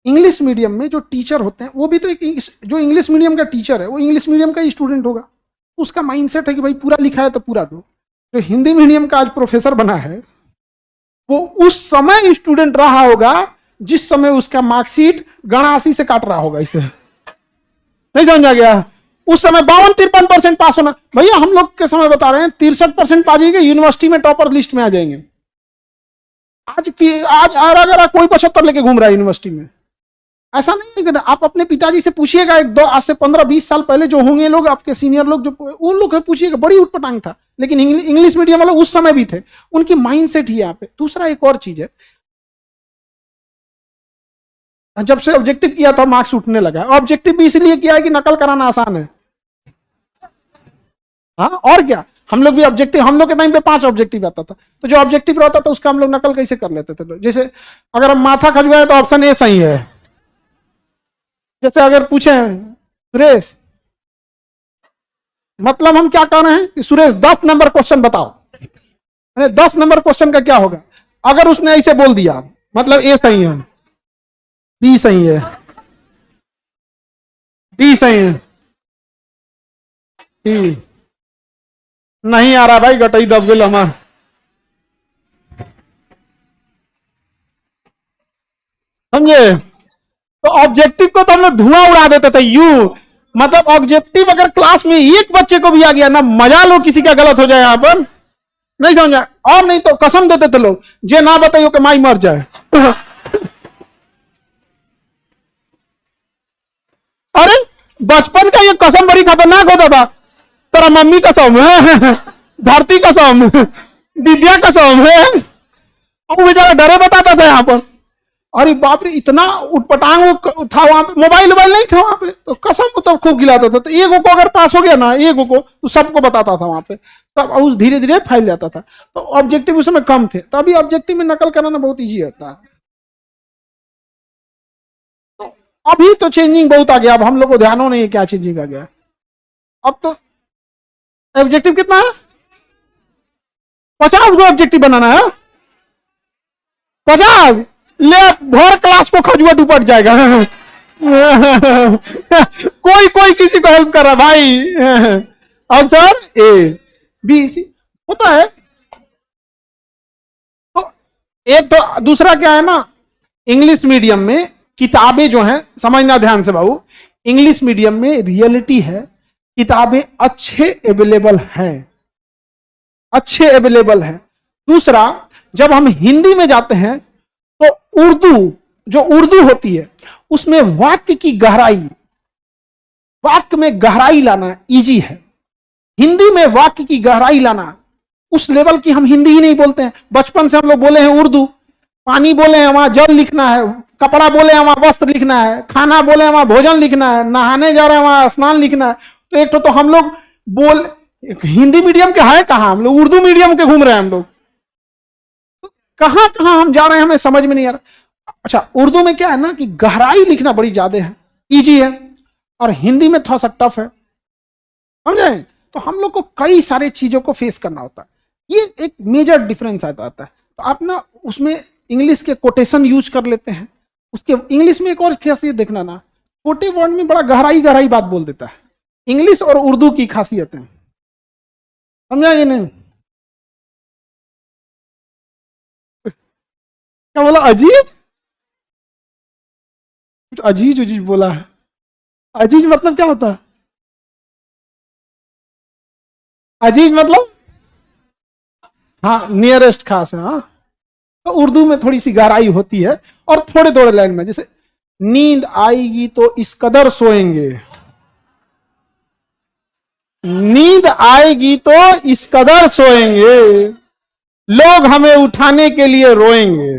इंग्लिश मीडियम में जो टीचर होते हैं वो भी तो जो इंग्लिश मीडियम का टीचर है वो इंग्लिश मीडियम का ही स्टूडेंट होगा, उसका माइंडसेट है कि भाई पूरा लिखा है तो पूरा दो। जो हिंदी मीडियम का आज प्रोफेसर बना है वो उस समय स्टूडेंट रहा होगा जिस समय उसका मार्कशीट गणासी से काट रहा होगा, इसे नहीं समझा गया। उस समय 52-53% पास होना, भैया हम लोग के समय बता रहे हैं 63% पा जाएंगे, यूनिवर्सिटी में टॉपर लिस्ट में आ जाएंगे। आज अगर कोई 75 लेके घूम रहा है यूनिवर्सिटी में, ऐसा नहीं है कि आप अपने पिताजी से पूछिएगा, एक दो आज से 15-20 साल पहले जो होंगे लोग आपके सीनियर लोग, जो उन लोग पूछिएगा, बड़ी उटपटांग था। लेकिन इंग्लिश मीडियम वाले उस समय भी थे, उनकी माइंडसेट ही यहाँ पे। दूसरा एक और चीज है, जब से ऑब्जेक्टिव किया था मार्क्स उठने लगा। ऑब्जेक्टिव भी इसलिए किया है कि नकल कराना आसान है, हाँ और क्या। हम लोग भी ऑब्जेक्टिव, हम लोग के टाइम पे 5 ऑब्जेक्टिव आता था, तो जो ऑब्जेक्टिव रहता था उसका हम लोग नकल कैसे कर लेते थे। जैसे अगर हम माथा खजुआए तो ऑप्शन ए सही है। जैसे अगर पूछे सुरेश, मतलब हम क्या कर रहे हैं कि सुरेश 10 नंबर क्वेश्चन बताओ, 10 नंबर क्वेश्चन का क्या होगा। अगर उसने ऐसे बोल दिया मतलब ए सही है, बी सही है, डी सही है, डी नहीं आ रहा भाई, गटई दब गेल हमार। समझे, तो ऑब्जेक्टिव को तो हम लोग धुआं उड़ा देते थे यूं। मतलब ऑब्जेक्टिव अगर क्लास में एक बच्चे को भी आ गया ना, मजा लो किसी का गलत हो जाए यहां पर, नहीं समझा। और नहीं तो कसम देते थे लोग, जे ना बताइयो कि माई मर जाए। अरे बचपन का ये कसम बड़ी खतरनाक होता था। तेरा मम्मी कसम है, धरती कसम, विद्या कसम है, वो बेचारा डरे बताता था यहाँ पर। अरे बाप रे, इतना उटपटांग था वहां पे, मोबाइल नहीं था वहां पे, तो कसम तो खूब गिलाता था। तो एक को अगर पास हो गया ना, एक को तो सबको बताता था वहां पे, तब उस धीरे धीरे फैल जाता था। तो ऑब्जेक्टिव उस समय कम थे, तो अभी ऑब्जेक्टिव में नकल कराना बहुत ईजी होता है। तो अभी तो चेंजिंग बहुत आ गया, अब हम लोग को ध्यान नहीं है क्या चेंजिंग आ गया। अब तो ऑब्जेक्टिव कितना है, 50 को ऑब्जेक्टिव बनाना है, 50 ले भर क्लास को खजुआ दुपट जाएगा। कोई कोई किसी को हेल्प कर रहा भाई। आंसर ए बी सी होता है। तो एक तो दूसरा क्या है ना, इंग्लिश मीडियम में किताबें जो हैं, समझना ध्यान से बाबू, इंग्लिश मीडियम में रियलिटी है किताबें अच्छे अवेलेबल हैं, अच्छे अवेलेबल हैं। दूसरा, जब हम हिंदी में जाते हैं तो उर्दू, जो उर्दू होती है उसमें वाक्य की गहराई, वाक्य में गहराई लाना इजी है। हिंदी में वाक्य की गहराई लाना उस लेवल की हम हिंदी ही नहीं बोलते हैं। बचपन से हम लोग बोले हैं उर्दू, पानी बोले हैं वहां जल लिखना है, कपड़ा बोले हैं वहां वस्त्र लिखना है, खाना बोले हैं वहां भोजन लिखना है, नहाने जा रहे हैं वहां स्नान लिखना है। तो एक तो हम लोग बोल हिंदी मीडियम के है कहां, हम लोग उर्दू मीडियम के घूम रहे हैं। हम लोग कहां कहां हम जा रहे हैं हमें समझ में नहीं आ रहा। अच्छा, उर्दू में क्या है ना कि गहराई लिखना बड़ी ज्यादा है, इजी है, और हिंदी में थोड़ा सा टफ है, समझे। तो हम लोग को कई सारे चीजों को फेस करना होता है, ये एक मेजर डिफरेंस आता है। तो आप ना उसमें इंग्लिश के कोटेशन यूज कर लेते हैं। उसके इंग्लिश में एक और खासियत देखना ना, छोटे वर्ड में बड़ा गहराई गहराई बात बोल देता है। इंग्लिश और उर्दू की खासियत है, समझा कि नहीं। क्या बोला, अजीज, कुछ अजीज उजीज बोला है। अजीज मतलब क्या होता है, अजीज मतलब हाँ नियरेस्ट खास है। हाँ, तो उर्दू में थोड़ी सी गहराई होती है, और थोड़े थोड़े लाइन में, जैसे नींद आएगी तो इस कदर सोएंगे, नींद आएगी तो इस कदर सोएंगे, लोग हमें उठाने के लिए रोएंगे।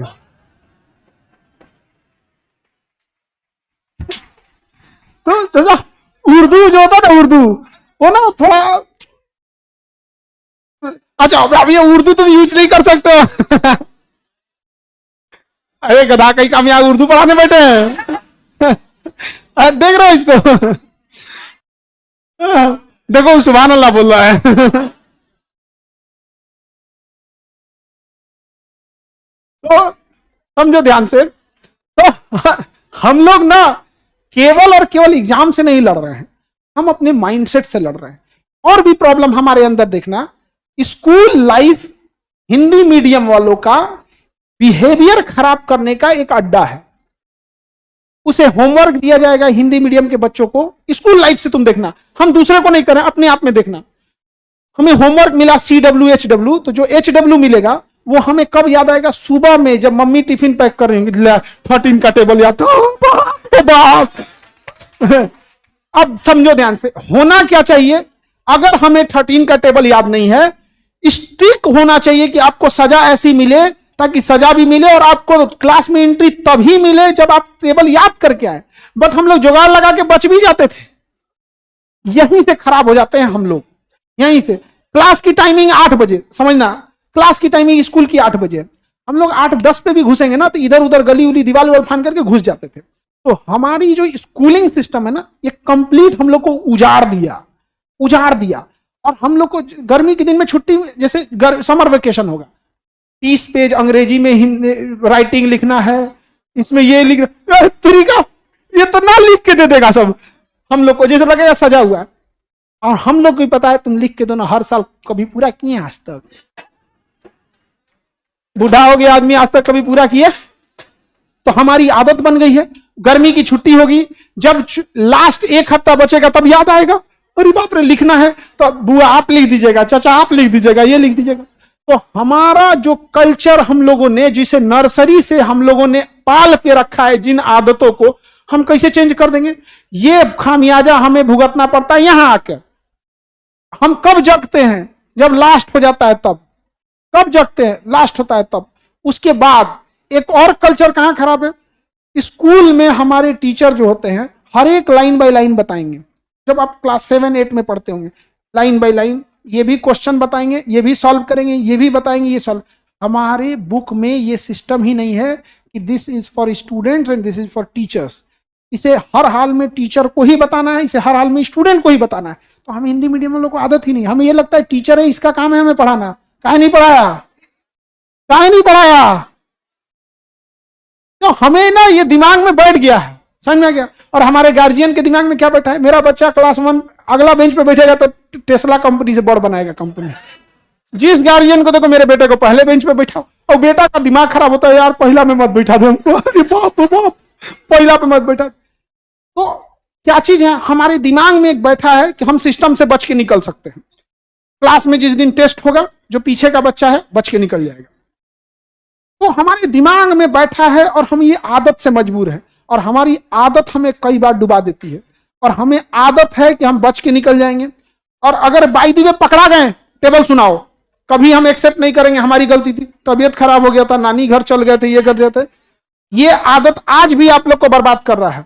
चाचा उर्दू जो होता ना, उर्दू वो ना थोड़ा, अच्छा अब ये उर्दू तुम यूज नहीं कर सकते हो। अरे गधा कहीं काम यहाँ उर्दू पढ़ाने बैठे हैं। देख रहे हो इसको। देखो सुभान अल्लाह बोल रहा है। तो समझो ध्यान से, तो हम लोग ना केवल और केवल एग्जाम से नहीं लड़ रहे हैं, हम अपने माइंडसेट से लड़ रहे हैं। और भी प्रॉब्लम हमारे अंदर देखना, स्कूल लाइफ हिंदी मीडियम वालों का बिहेवियर खराब करने का एक अड्डा है। उसे होमवर्क दिया जाएगा हिंदी मीडियम के बच्चों को, स्कूल लाइफ से तुम देखना, हम दूसरे को नहीं करें, अपने आप में देखना। हमें होमवर्क मिला CWHW, तो जो HW मिलेगा वो हमें कब याद आएगा? सुबह में जब मम्मी टिफिन पैक कर रही है, 13 का टेबल याद था। अब समझो ध्यान से, होना क्या चाहिए? अगर हमें 13 का टेबल याद नहीं है, स्ट्रिक्ट होना चाहिए कि आपको सजा ऐसी मिले ताकि सजा भी मिले और आपको क्लास में एंट्री तभी मिले जब आप टेबल याद करके आए। बट हम लोग जुगाड़ लगा के बच भी जाते थे, यहीं से खराब हो जाते हैं हम लोग। यहीं से क्लास की टाइमिंग 8 बजे, समझना, क्लास की टाइमिंग स्कूल की 8 बजे, हम लोग 8:10 पे भी घुसेंगे ना तो इधर उधर गली उली दीवार उवार फान करके घुस जाते थे। तो हमारी जो स्कूलिंग सिस्टम है ना, ये कंप्लीट हम लोग को उजाड़ दिया। और हम लोग को गर्मी के दिन में छुट्टी, जैसे समर वेकेशन होगा, 30 पेज अंग्रेजी में राइटिंग लिखना है, इसमें ये लिख तरीका, ये तो ना लिख के दे देगा सब हम लोग को, जैसे लगेगा सजा हुआ है। और हम लोग को भी पता है, तुम लिख के दो ना, हर साल कभी पूरा किए आज तक? बूढ़ा हो गया आदमी, आज तक कभी पूरा किए? तो हमारी आदत बन गई है। गर्मी की छुट्टी होगी, जब लास्ट 1 हफ्ता बचेगा तब याद आएगा, अरे बाप रे लिखना है, तो बुआ आप लिख दीजिएगा, चाचा आप लिख दीजिएगा, ये लिख दीजिएगा। तो हमारा जो कल्चर हम लोगों ने, जिसे नर्सरी से हम लोगों ने पाल के रखा है, जिन आदतों को हम कैसे चेंज कर देंगे? ये खामियाजा हमें भुगतना पड़ता है यहां आकर। हम कब जगते हैं? जब लास्ट हो जाता है तब। कब जगते हैं? लास्ट होता है तब। उसके बाद एक और कल्चर कहां खराब है? स्कूल में हमारे टीचर जो होते हैं हर एक लाइन बाय लाइन बताएंगे। जब आप क्लास 7-8 में पढ़ते होंगे, लाइन बाय लाइन ये भी क्वेश्चन बताएंगे, ये भी सॉल्व करेंगे, ये भी बताएंगे, ये सॉल्व। हमारे बुक में ये सिस्टम ही नहीं है कि this is for students and this is for teachers. इसे हर हाल में टीचर को ही बताना है, इसे हर हाल में स्टूडेंट को ही बताना है। तो हमें हिंदी मीडियम वालों को आदत ही नहीं, हमें ये लगता है टीचर है, इसका काम है हमें पढ़ाना। काहे नहीं पढ़ाया? तो हमें ना ये दिमाग में बैठ गया है, समझ में आ गया। और हमारे गार्जियन के दिमाग में क्या बैठा है? मेरा बच्चा क्लास 1 अगला बेंच पे बैठेगा तो टेस्ला कंपनी से बड़ बनाएगा कंपनी। जिस गार्जियन को देखो मेरे बेटे को पहले बेंच पे बैठाओ, और बेटा का दिमाग खराब होता है, यार पहला में मत बैठा दो हमको, अरे बाप पहला पे मत बैठा। तो क्या चीज है हमारे दिमाग में एक बैठा है कि हम सिस्टम से बच के निकल सकते हैं। क्लास में जिस दिन टेस्ट होगा, जो पीछे का बच्चा है बच के निकल जाएगा। तो हमारे दिमाग में बैठा है और हम ये आदत से मजबूर है, और हमारी आदत हमें कई बार डुबा देती है। और हमें आदत है कि हम बच के निकल जाएंगे, और अगर बाय द वे पकड़ा गए, टेबल सुनाओ, कभी हम एक्सेप्ट नहीं करेंगे हमारी गलती थी, तबीयत खराब हो गया था, नानी घर चल गए थे, ये कर जाते। ये आदत आज भी आप लोग को बर्बाद कर रहा है।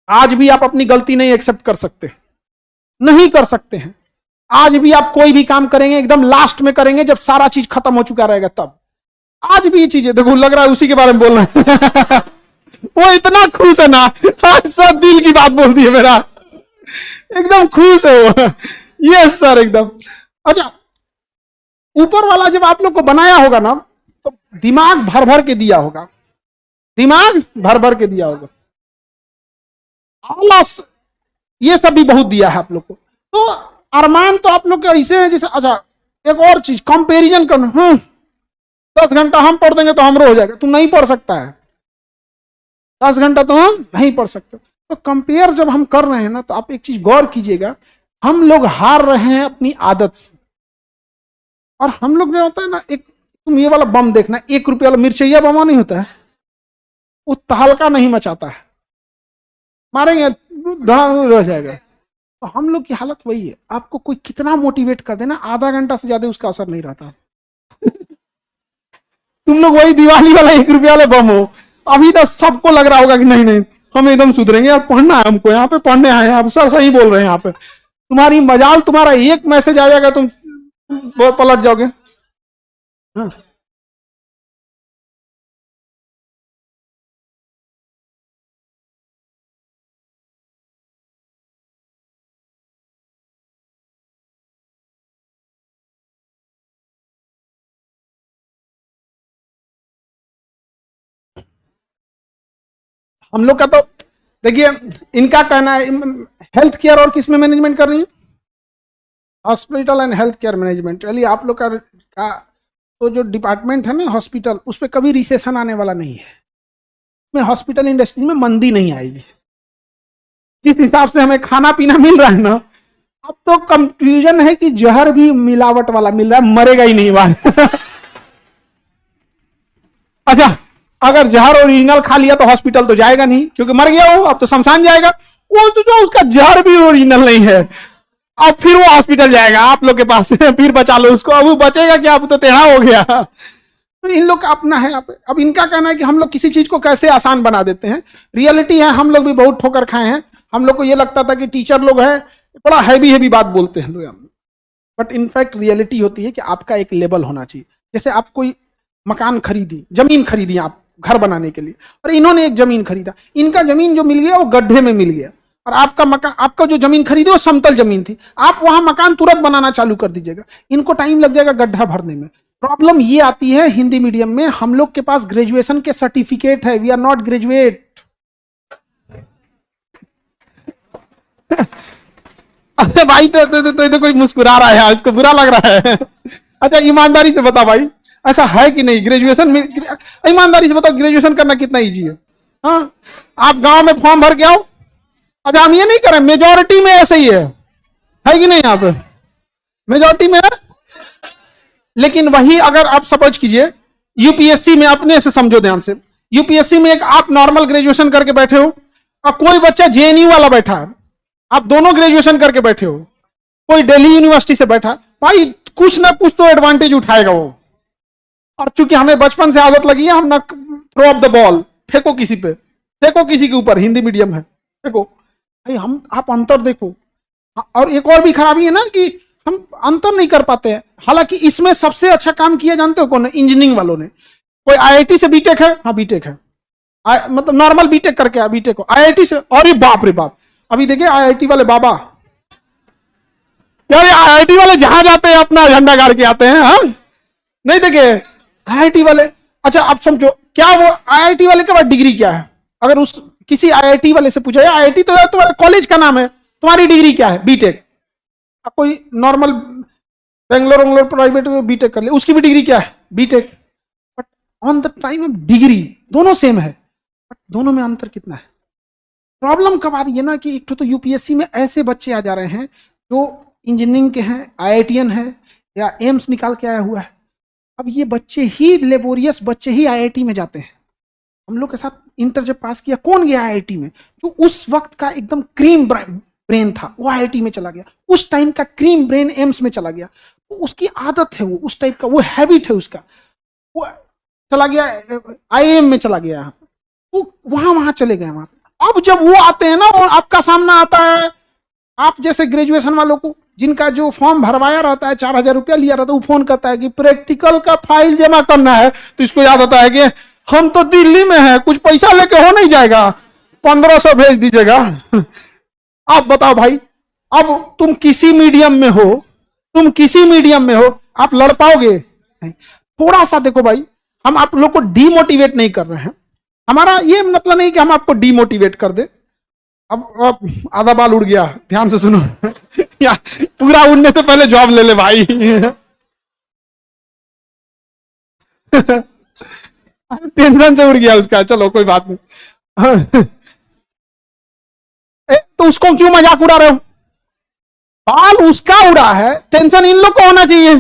आज भी आप अपनी गलती नहीं एक्सेप्ट कर सकते, नहीं कर सकते हैं। आज भी आप कोई भी काम करेंगे एकदम लास्ट में करेंगे, जब सारा चीज खत्म हो चुका रहेगा तब। आज भी ये चीजें देखो, लग रहा है उसी के बारे में बोल रहे हैं। वो इतना खुश है ना, सब दिल की बात बोल दी है मेरा, एकदम खुश है वो। यस सर, एकदम। अच्छा, ऊपर वाला जब आप लोग को बनाया होगा ना, तो दिमाग भर भर के दिया होगा, दिमाग भर भर के दिया होगा, आलस ये सब भी बहुत दिया है आप लोग को। तो अरमान तो आप लोग के ऐसे हैं जैसे, अच्छा एक और चीज कंपेरिजन करना, 10 घंटा हम पढ़ देंगे तो हमरो हो जाएगा, तू नहीं पढ़ सकता है, 10 घंटा तो हम नहीं पढ़ सकते। तो कंपेयर जब हम कर रहे हैं ना, तो आप एक चीज गौर कीजिएगा, हम लोग हार रहे हैं अपनी आदत से। और हम लोग जो होता है ना, एक तुम ये वाला बम देखना, 1 रुपये वाला मिर्चैया बम नहीं होता है, वो तहलका नहीं मचाता है, मारेंगे धड़ा रह जाएगा। तो हम लोग की हालत वही है। आपको कोई कितना मोटिवेट कर देना, आधा घंटा से ज्यादा उसका असर नहीं रहता। तुम लोग वही दिवाली वाला 1 रुपये वाला बम हो, अभी तो सबको लग रहा होगा कि नहीं नहीं हम एकदम सुधरेंगे, यार पढ़ना है हमको, यहाँ पे पढ़ने आए हैं, आप सर सही बोल रहे हैं, यहाँ पे तुम्हारी मजाल, तुम्हारा एक मैसेज आ जाएगा तुम बहुत पलट जाओगे। हाँ। हम लोग का तो देखिए, इनका कहना है हेल्थ केयर और किस में मैनेजमेंट कर रही है, hospital and health care management. चलिए आप लोग का तो जो डिपार्टमेंट है ना हॉस्पिटल, उस पर कभी रिसेशन आने वाला नहीं है, में हॉस्पिटल इंडस्ट्री में मंदी नहीं आएगी। जिस हिसाब से हमें खाना पीना मिल रहा है ना, अब तो कंफ्यूजन है कि जहर भी मिलावट वाला मिल रहा है, मरेगा ही नहीं बाहर। अच्छा, अगर जहर ओरिजिनल खा लिया तो हॉस्पिटल तो जाएगा नहीं, क्योंकि मर गया वो, अब तो शमशान जाएगा। वो तो जो उसका जहर भी ओरिजिनल नहीं है, अब फिर वो हॉस्पिटल जाएगा आप लोग के पास, फिर बचा लो उसको, अब वो बचेगा क्या, अब तो टेढ़ा हो गया। तो इन लोग का अपना है। अब इनका कहना है कि हम लोग किसी चीज को कैसे आसान बना देते हैं। रियलिटी है, हम लोग भी बहुत ठोकर खाए हैं। हम लोग को ये लगता था कि टीचर लोग हैं बड़ा हैवी बात बोलते हैं लोग, बट इनफैक्ट रियलिटी होती है कि आपका एक लेवल होना चाहिए। जैसे आप कोई मकान खरीदी, जमीन खरीदी आप घर बनाने के लिए, और इन्होंने एक जमीन खरीदा, इनका जमीन जो मिल गया वो गड्ढे में मिल गया, और आपका मकान, आपका जो जमीन खरीदी वो समतल जमीन थी, आप वहां मकान तुरंत बनाना चालू कर दीजिएगा, इनको टाइम लग जाएगा गड्ढा भरने में। प्रॉब्लम ये आती है हिंदी मीडियम में, हम लोग के पास ग्रेजुएशन के सर्टिफिकेट है, वी आर नॉट ग्रेजुएट। अरे भाई तो कोई मुस्कुरा रहा है, उसको बुरा लग रहा है। अच्छा ईमानदारी से बता भाई, ऐसा है कि नहीं? ग्रेजुएशन में ईमानदारी से बताओ, ग्रेजुएशन करना कितना इजी है? हाँ, आप गांव में फॉर्म भर के आओ। अच्छा हम ये नहीं करें, मेजोरिटी में ऐसे ही है कि नहीं? यहाँ पे मेजोरिटी में है, लेकिन वही अगर आप सपोज कीजिए यूपीएससी में, अपने से समझो ध्यान से, यूपीएससी में एक आप नॉर्मल ग्रेजुएशन करके बैठे हो और कोई बच्चा जेएनयू वाला बैठा है, आप दोनों ग्रेजुएशन करके बैठे हो, कोई दिल्ली यूनिवर्सिटी से बैठा, भाई कुछ ना कुछ तो एडवांटेज उठाएगा वो। और चूंकि हमें बचपन से आदत लगी है, हम ना थ्रो ऑफ द बॉल, फेंको किसी पे, फेंको किसी के ऊपर, हिंदी मीडियम है फेंको भाई। हम आप अंतर देखो। और एक और भी खराबी है ना कि हम अंतर नहीं कर पाते हैं। हालांकि इसमें सबसे अच्छा काम किया जानते हो कौन? इंजीनियरिंग वालों ने। कोई आईआईटी से बीटेक है, हाँ बीटेक है, मतलब नॉर्मल बीटेक करके आया, बीटेक को आईआईटी से, अरे बाप रे बाप, अभी देखिए आईआईटी वाले बाबा, यार आईआईटी वाले जहां जाते हैं अपना झंडा गाड़ के आते हैं। हाँ नहीं देखे आईआईटी वाले। अच्छा आप समझो, क्या वो आईआईटी वाले के बाद डिग्री क्या है? अगर उस किसी आईआईटी वाले से पूछा, आईआईटी तो यार तुम्हारे कॉलेज का नाम है, तुम्हारी डिग्री क्या है? बीटेक। आप कोई नॉर्मल बेंगलोर प्राइवेट बीटेक कर ले, उसकी भी डिग्री क्या है? BTech. But on the time of degree दोनों सेम है, बट दोनों में अंतर कितना है? प्रॉब्लम कब आ रही है ना कि एक तो यूपीएससी में ऐसे बच्चे आ जा रहे हैं जो इंजीनियरिंग के हैं, आईआईटीएन है या एम्स निकाल के आया हुआ है। अब ये बच्चे ही लेबोरियस बच्चे ही आईआईटी में जाते हैं। हम लोग के साथ इंटर जब पास किया, कौन गया आईआईटी में? जो उस वक्त का एकदम क्रीम ब्रेन था वो आईआईटी में चला गया, उस टाइम का क्रीम ब्रेन एम्स में चला गया। तो उसकी आदत है, वो उस टाइप का, वो हैबिट है उसका, वो चला गया आईएम में चला गया, वो वहां चले गए वहां। अब जब वो आते हैं ना, और आपका सामना आता है, आप जैसे ग्रेजुएशन वालों को जिनका जो फॉर्म भरवाया रहता है, 4000 रुपया लिया रहता है, वो फोन करता है कि प्रैक्टिकल का फाइल जमा करना है, तो इसको याद आता है कि हम तो दिल्ली में हैं, कुछ पैसा लेके हो नहीं जाएगा, 1500 भेज दीजिएगा। आप बताओ भाई, अब तुम किसी मीडियम में हो, आप लड़ पाओगे? थोड़ा सा देखो भाई, हम आप लोग को डीमोटिवेट नहीं कर रहे हैं, हमारा ये मतलब नहीं कि हम आपको डीमोटिवेट कर दे। अब आधा बाल उड़ गया, ध्यान से सुनो। या पूरा उड़ने से पहले जॉब ले ले भाई। टेंशन से उड़ गया उसका, चलो कोई बात नहीं। तो उसको क्यों मजाक उड़ा रहे हो? बाल उसका उड़ा है, टेंशन इन लोग को होना चाहिए।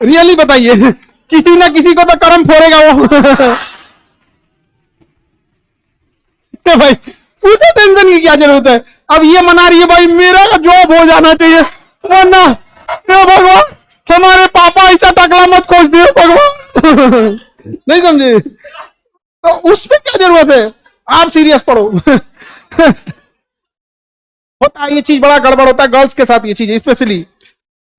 रियली बताइए, किसी ना किसी को तो कर्म फोड़ेगा वो। तो भाई उसे टेंशन की क्या जरूरत है? अब ये मना रही है भाई मेरा जॉब हो जाना चाहिए, वरना भगवान हमारे पापा ऐसा टकला मत खोज दियो भगवान। नहीं समझे? तो उस पर क्या जरूरत है, आप सीरियस पढ़ो। होता है ये चीज, बड़ा गड़बड़ होता है गर्ल्स के साथ ये चीज स्पेशली,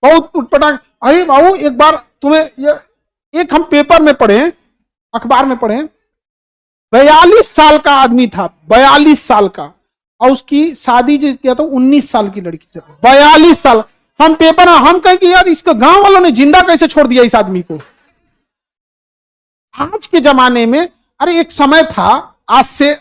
बहुत उटपटांग। अरे बाबू एक बार तुम्हें एक हम पेपर में पढ़े, अखबार में पढ़े, 42 साल का आदमी था, 42 साल का, और उसकी शादी जो किया था 19 साल की लड़की से। 42 साल। हम पेपर में हम कहें कि यार इसको गांव वालों ने जिंदा कैसे छोड़ दिया इस आदमी को। आज के जमाने में, अरे एक समय था, आज से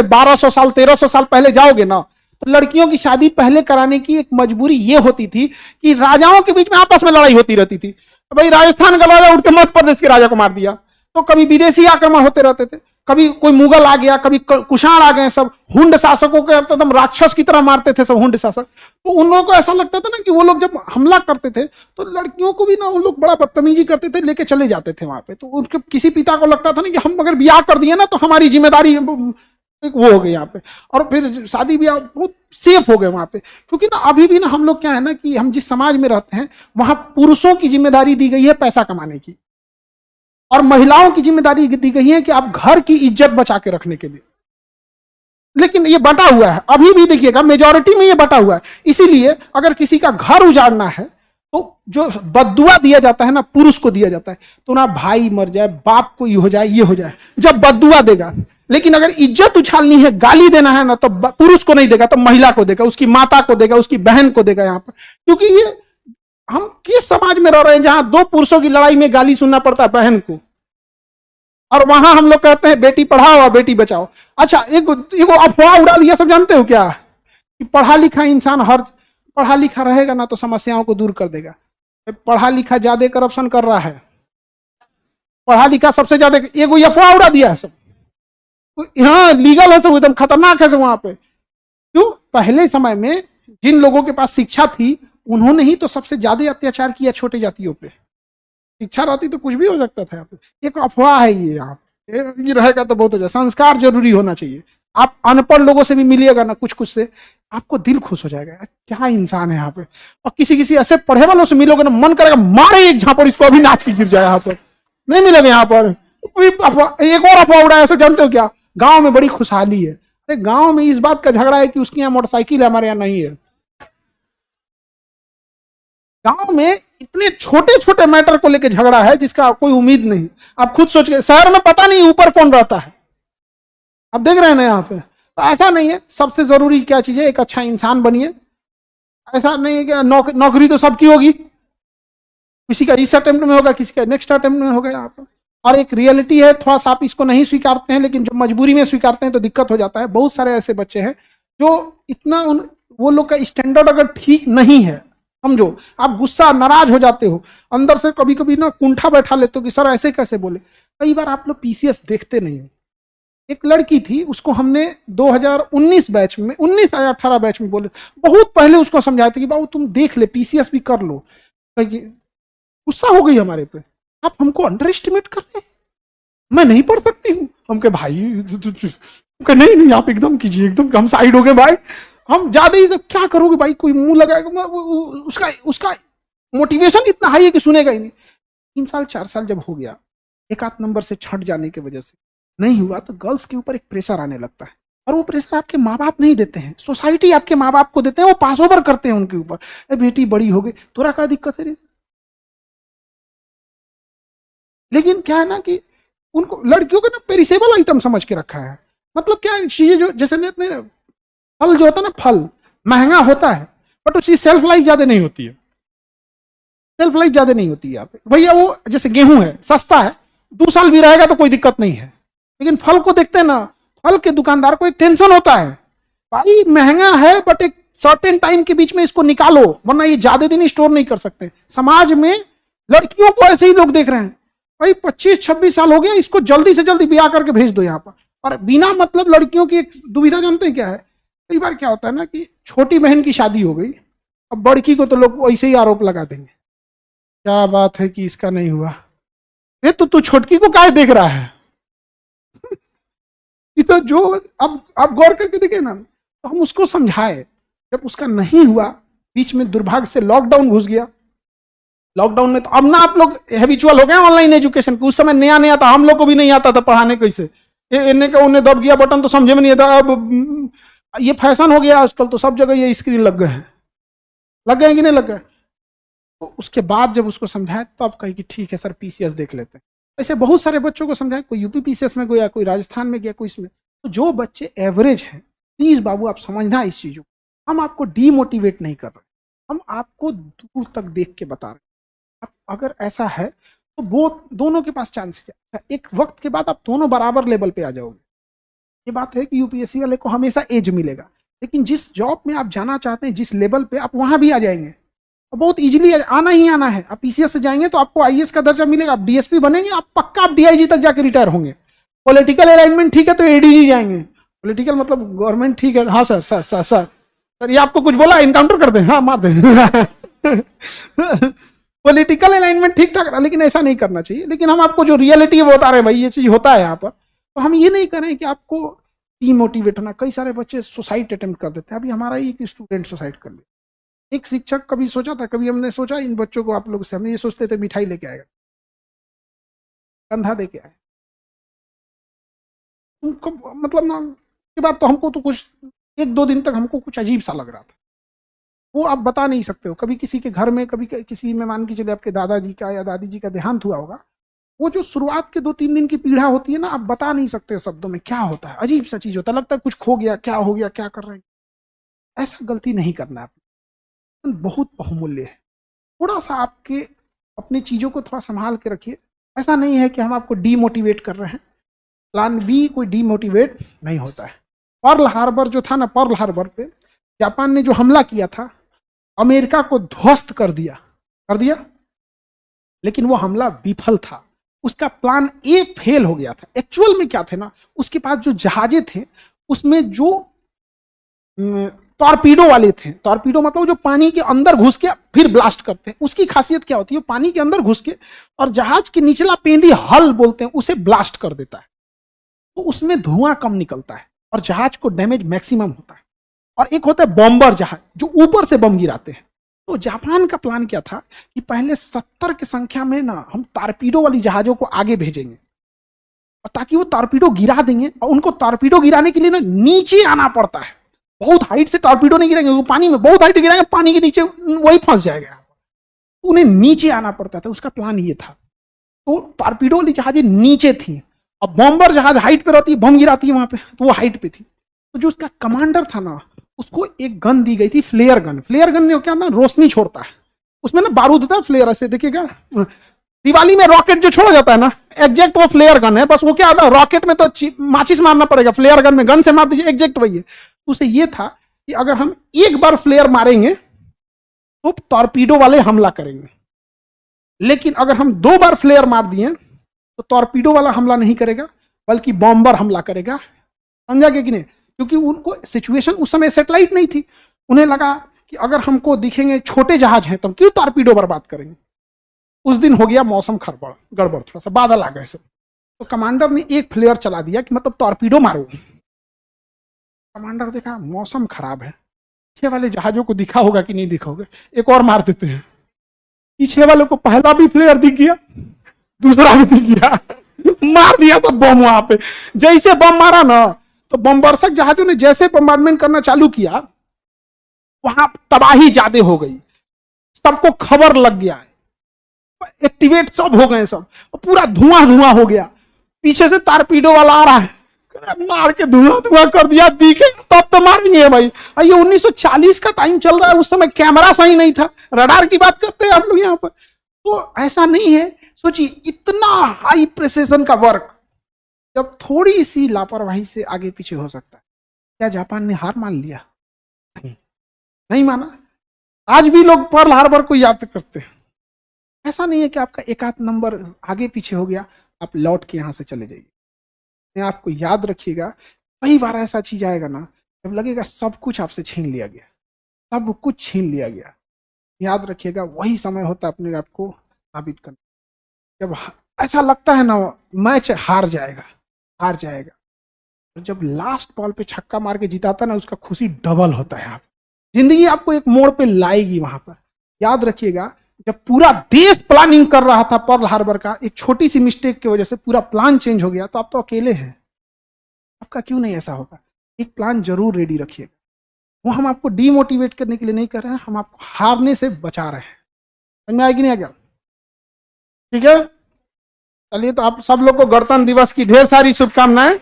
1200 साल 1300 साल पहले जाओगे ना, तो लड़कियों की शादी पहले कराने की एक मजबूरी ये होती थी कि राजाओं के बीच में आपस में लड़ाई होती रहती थी। भाई राजस्थान का राजा उठ के मध्य प्रदेश के राजा को मार दिया, तो कभी विदेशी आक्रमण होते रहते थे, कभी कोई मुगल आ गया, कभी कुषाण आ गए, सब हुंड शासकों को एकदम राक्षस की तरह मारते थे सब हुंड शासक। तो उन लोगों को ऐसा लगता था ना कि वो लोग जब हमला करते थे तो लड़कियों को भी ना वो लोग बड़ा बदतमीजी करते थे, लेके चले जाते थे वहां पे। तो उनके किसी पिता को लगता था ना कि हम अगर ब्याह कर दिए ना तो हमारी जिम्मेदारी वो हो गई यहाँ पे, और फिर शादी ब्याह बहुत सेफ हो गए वहां पे। क्योंकि ना अभी भी ना हम लोग क्या है ना कि हम जिस समाज में रहते हैं वहां पुरुषों की जिम्मेदारी दी गई है पैसा कमाने की, और महिलाओं की जिम्मेदारी दी गई है कि आप घर की इज्जत बचा के रखने के लिए। लेकिन ये बटा हुआ है, अभी भी देखिएगा मेजॉरिटी में ये बटा हुआ है। इसीलिए अगर किसी का घर उजाड़ना है तो जो बद्दुआ दिया जाता है ना पुरुष को दिया जाता है, तो ना भाई मर जाए, बाप को ये हो जाए, ये हो जाए, जब बद्दुआ देगा। लेकिन अगर इज्जत उछालनी है, गाली देना है ना, तो पुरुष को नहीं देगा, तो महिला को देगा, उसकी माता को देगा, उसकी बहन को देगा यहाँ पर। क्योंकि ये हम किस समाज में रह रहे हैं जहां दो पुरुषों की लड़ाई में गाली सुनना पड़ता है बहन को, और वहां हम लोग कहते हैं बेटी पढ़ाओ और बेटी बचाओ। अच्छा एक अफवाह उड़ा दिया, सब जानते हो क्या, कि पढ़ा लिखा इंसान हर पढ़ा लिखा रहेगा ना तो समस्याओं को दूर कर देगा। पढ़ा लिखा ज्यादा करप्शन कर रहा है, पढ़ा लिखा सबसे ज्यादा, एक अफवाह उड़ा दिया है सब। हाँ लीगल है सब, एकदम खतरनाक है सब वहां पे। क्यों? पहले समय में जिन लोगों के पास शिक्षा थी उन्होंने ही तो सबसे ज्यादा अत्याचार किया छोटे जातियों पे। शिक्षा रहती तो कुछ भी हो सकता था। यहाँ पे एक अफवाह है ये, यहाँ ये रहेगा तो बहुत हो जाए। संस्कार जरूरी होना चाहिए। आप अनपढ़ लोगों से भी मिलिएगा ना कुछ कुछ से, आपको दिल खुश हो जाएगा, क्या इंसान है यहाँ पे। और किसी किसी ऐसे पढ़े वालों से मिलोगे ना, मन करेगा मारे एक झापड़ इसको, अभी नाच के गिर जाए। यहाँ पर नहीं मिलेगा। यहाँ पर एक और अफवाह उड़ाया, ऐसे जानते हो क्या, गांव में बड़ी खुशहाली है। अरे गांव में इस बात का झगड़ा है कि उसके यहाँ मोटरसाइकिल है, हमारे यहाँ नहीं है। गांव में इतने छोटे छोटे मैटर को लेकर झगड़ा है जिसका कोई उम्मीद नहीं। आप खुद सोच के, शहर में पता नहीं ऊपर कौन रहता है, आप देख रहे हैं ना यहाँ पे। तो ऐसा नहीं है, सबसे जरूरी क्या चीज है, एक अच्छा इंसान बनिए। ऐसा नहीं है कि नौकरी तो सबकी होगी, किसी का इस अटेम्प्ट में होगा, किसी का नेक्स्ट अटेम्प्ट में होगा यहाँ पर। और एक रियलिटी है, थोड़ा सा आप इसको नहीं स्वीकारते हैं, लेकिन जब मजबूरी में स्वीकारते हैं तो दिक्कत हो जाता है। बहुत सारे ऐसे बच्चे हैं जो इतना वो लोग का स्टैंडर्ड अगर ठीक नहीं है, समझो आप गुस्सा नाराज हो जाते हो, अंदर से कभी कभी ना कुंठा बैठा लेते हो कि सर ऐसे कैसे बोले। कई बार आप लोग पीसीएस देखते नहीं हो। एक लड़की थी, उसको हमने 2019 बैच में, 19 या 18 बैच में बोले, बहुत पहले उसको समझाया था कि बाबू तुम देख ले, पीसीएस भी कर लो। गुस्सा हो गई हमारे पे, आप हमको अंडर एस्टिमेट कर रहे हैं, मैं नहीं पढ़ सकती हूँ। हम कहे भाई नहीं नहीं आप एकदम कीजिए, एकदम हम साइड हो गए भाई, हम ज्यादा ही तो क्या करोगे भाई, कोई मुंह लगाएगा, उसका मोटिवेशन इतना हाई है कि सुनेगा ही नहीं। 3 साल 4 साल जब हो गया, एक आध नंबर से छट जाने की वजह से नहीं हुआ, तो गर्ल्स के ऊपर एक प्रेशर आने लगता है। और वो प्रेशर आपके माँ बाप नहीं देते हैं, सोसाइटी आपके माँ बाप को देते हैं, वो पास ओवर करते हैं उनके ऊपर। बेटी बड़ी हो गई, तोरा क्या दिक्कत है रे। लेकिन क्या है ना कि उनको लड़कियों को ना पेरिसेबल आइटम समझ के रखा है। मतलब क्या चीजें जो जैसे फल जो होता है ना, फल महंगा होता है बट उसकी सेल्फ लाइफ ज्यादा नहीं होती है, सेल्फ लाइफ ज्यादा नहीं होती है यहाँ पे। भैया वो जैसे गेहूं है, सस्ता है, 2 साल भी रहेगा तो कोई दिक्कत नहीं है। लेकिन फल को देखते हैं ना, फल के दुकानदार को एक टेंशन होता है, भाई महंगा है बट एक सर्टेन टाइम के बीच में इसको निकालो, वरना ये ज्यादा दिन स्टोर नहीं कर सकते। समाज में लड़कियों को ऐसे ही लोग देख रहे हैं, भाई 25-26 साल हो गया, इसको जल्दी से जल्दी ब्याह करके भेज दो यहाँ पर। और बिना मतलब लड़कियों की एक दुविधा जानते हैं क्या है, कई बार क्या होता है ना कि छोटी बहन की शादी हो गई, अब बड़की को तो लोग ऐसे ही आरोप लगा देंगे, क्या बात है कि इसका नहीं हुआ, ये तो तू छोटकी को काय देख रहा है। ये तो जो अब आप गौर करके देखें ना, तो हम उसको समझाए, जब उसका नहीं हुआ, बीच में दुर्भाग्य से लॉकडाउन घुस गया, लॉकडाउन में तो अब ना आप लोग हैबिचुअल हो गए ऑनलाइन एजुकेशन को, उस समय नया नया था, हम लोग को भी नहीं आता था पढ़ाने कैसे, इन्हें का उन्हें दब गया बटन तो समझे में नहीं आता। अब ये फैशन हो गया आजकल, तो सब जगह ये स्क्रीन लग गए हैं, लग गए कि नहीं लग गए। तो उसके बाद जब उसको समझाया तो अब कही कि ठीक है सर पीसीएस देख लेते हैं। ऐसे बहुत सारे बच्चों को समझाया, कोई यूपी पीसीएस में गया, कोई राजस्थान में गया, कोई इसमें। तो जो बच्चे एवरेज हैं, प्लीज बाबू आप समझना इस चीजों को, हम आपको डीमोटिवेट नहीं कर रहे, हम आपको दूर तक देख के बता रहे। आप अगर ऐसा है तो वो दोनों के पास चांस है, एक वक्त के बाद आप दोनों बराबर लेवल पे आ जाओगे। ये बात है कि यूपीएससी वाले को हमेशा एज मिलेगा, लेकिन जिस जॉब में आप जाना चाहते हैं, जिस लेवल पे, आप वहां भी आ जाएंगे, बहुत इजीली आना ही आना है। आप पीसीएस से जाएंगे तो आपको आईएएस का दर्जा मिलेगा, आप डीएसपी बनेंगे, आप पक्का आप डीआईजी तक जाके रिटायर होंगे। पॉलिटिकल अलाइनमेंट ठीक है तो एडीजी जाएंगे, पॉलिटिकल मतलब गवर्नमेंट ठीक है। हाँ sir sir sir sir sir ये आपको कुछ बोला, इनकाउंटर कर दें, हाँ मार दें। पॉलिटिकल अलाइनमेंट ठीक ठाक, लेकिन ऐसा नहीं करना चाहिए। लेकिन हम आपको जो रियलिटी है वो बता रहे हैं, भाई ये चीज होता है यहाँ पर। तो हम ये नहीं करें कि आपको डीमोटिवेट होना। कई सारे बच्चे सुसाइड अटेम्प्ट कर देते हैं। अभी हमारा एक स्टूडेंट सुसाइड कर लिया। एक शिक्षक कभी सोचा था, कभी हमने सोचा इन बच्चों को, आप लोग से हमने ये सोचते थे मिठाई लेके आएगा, कंधा दे के आए, उनको मतलब ना के बाद तो हमको तो कुछ 1-2 दिन तक हमको कुछ अजीब सा लग रहा था। वो आप बता नहीं सकते हो। कभी किसी के घर में, कभी किसी में, मान के चले आपके दादाजी का या दादी जी का देहांत हुआ होगा, वो जो शुरुआत के 2-3 दिन की पीड़ा होती है ना, आप बता नहीं सकते हो शब्दों में क्या होता है। अजीब सा चीज होता है, लगता है कुछ खो गया, क्या हो गया, क्या कर रहे हैं। ऐसा गलती नहीं करना है, बहुत बहुमूल्य है। थोड़ा सा आपके अपनी चीजों को थोड़ा संभाल के रखिए। ऐसा नहीं है कि हम आपको डीमोटिवेट कर रहे हैं, प्लान बी कोई डीमोटिवेट नहीं होता है। पर्ल हार्बर जो था ना, पर्ल हार्बर पे जापान ने जो हमला किया था, अमेरिका को ध्वस्त कर दिया, लेकिन वो हमला विफल था। उसका प्लान ए फेल हो गया था। एक्चुअल में क्या थे ना, उसके पास जो जहाजे थे उसमें जो टॉर्पीडो वाले थे, टॉर्पीडो मतलब जो पानी के अंदर घुस के फिर ब्लास्ट करते हैं। उसकी खासियत क्या होती है, पानी के अंदर घुस के और जहाज के निचला पेंदी हल बोलते हैं उसे ब्लास्ट कर देता है। तो उसमें धुआं कम निकलता है और जहाज को डैमेज मैक्सिमम होता है। और एक होता है बॉम्बर जहाज, जो ऊपर से बम गिराते हैं। तो जापान का प्लान क्या था कि पहले 70 की संख्या में ना हम टॉर्पीडो वाली जहाजों को आगे भेजेंगे, और ताकि वो टॉर्पीडो गिरा देंगे। और उनको टॉर्पीडो गिराने के लिए ना नीचे आना पड़ता है। बहुत हाइट से टॉर्पीडो नहीं गिराएंगे, वो पानी में बहुत हाइट गिराएंगे, पानी के नीचे वही फंस जाएगा। उन्हें नीचे आना पड़ता था। उसका प्लान ये था। तो टॉर्पीडो वाली जहाजें नीचे थी, अब बॉम्बर जहाज हाइट पे रहती है, बम गिराती है वहां पे, तो वो हाइट पे थी। तो जो उसका कमांडर था ना, उसको एक गन दी गई थी, फ्लेयर गन। फ्लेयर गन में क्या ना, रोशनी छोड़ता है, उसमें ना बारूद होता है। फ्लेयर ऐसे देखिएगा, दिवाली में रॉकेट जो छोड़ा जाता है ना, एग्जैक्ट वो फ्लेयर गन है। बस वो क्या था, रॉकेट में तो माचिस मारना पड़ेगा, फ्लेयर गन में गन से मार दीजिए, एग्जैक्ट वही है। उसे ये था कि अगर हम एक बार फ्लेयर मारेंगे तो टॉर्पीडो वाले हमला करेंगे, लेकिन अगर हम 2 बार फ्लेयर मार दिए तो टॉर्पीडो वाला हमला नहीं करेगा, बल्कि बॉम्बर हमला करेगा। समझा कि नहीं? क्योंकि उनको सिचुएशन उस समय सैटेलाइट नहीं थी। उन्हें लगा कि अगर हमको दिखेंगे छोटे जहाज हैं तो हम क्यों टॉर्पीडो बर्बाद करेंगे। उस दिन हो गया मौसम गड़बड़, थोड़ा सा बादल आ गए सब। तो कमांडर ने एक फ्लेयर चला दिया कि मतलब टॉर्पीडो मारो। कमांडर देखा मौसम खराब है, पीछे वाले जहाजों को दिखा होगा कि नहीं दिखा होगा, एक और मार देते हैं। पीछे वालों को पहला भी फ्लेयर दिख गया, दूसरा भी दिख गया, मार दिया सब बम वहां पे। जैसे बम मारा ना, तो बमबर्षक जहाजों ने जैसे बम्बार्डमेंट करना चालू किया, वहां तबाही ज्यादा हो गई। सबको खबर लग गया, एक्टिवेट सब हो गए सब, पूरा धुआं हो गया। पीछे से टॉर्पीडो वाला आ रहा है, मार के धुआं कर दिया। दिखे तब तो मारेंगे भाई। ये 1940 का टाइम चल रहा है, उस समय कैमरा सही नहीं था, रडार की बात करते हैं आप लोग यहाँ पर। तो ऐसा नहीं है। सोचिए इतना हाई प्रिसिजन का वर्क जब थोड़ी सी लापरवाही से आगे पीछे हो सकता है। क्या जापान ने हार मान लिया? नहीं माना। आज भी लोग पर्ल हार्बर को याद करते हैं। ऐसा नहीं है कि आपका एक आध नंबर आगे पीछे हो गया आप लौट के यहां से चले जाइए। आपको याद रखिएगा, कई बार ऐसा चीज आएगा ना जब लगेगा सब कुछ आपसे छीन लिया गया, सब कुछ छीन लिया गया। याद रखिएगा वही समय होता है अपने आप को साबित करना। जब ऐसा लगता है ना मैच हार जाएगा, तो जब लास्ट बॉल पे छक्का मार के जिताता ना, उसका खुशी डबल होता है। आप जिंदगी आपको एक मोड़ पे लाएगी वहां पर। याद रखिएगा जब पूरा देश प्लानिंग कर रहा था पर्ल हार्बर का, एक छोटी सी मिस्टेक की वजह से पूरा प्लान चेंज हो गया, तो आप तो अकेले हैं, आपका क्यों नहीं ऐसा होगा? एक प्लान जरूर रेडी रखिएगा। वो हम आपको डीमोटिवेट करने के लिए नहीं कर रहे हैं, हम आपको हारने से बचा रहे हैं। समझ में आएगी नहीं आ गया? ठीक है, चलिए, तो आप सब लोग को गणतंत्र दिवस की ढेर सारी शुभकामनाएं।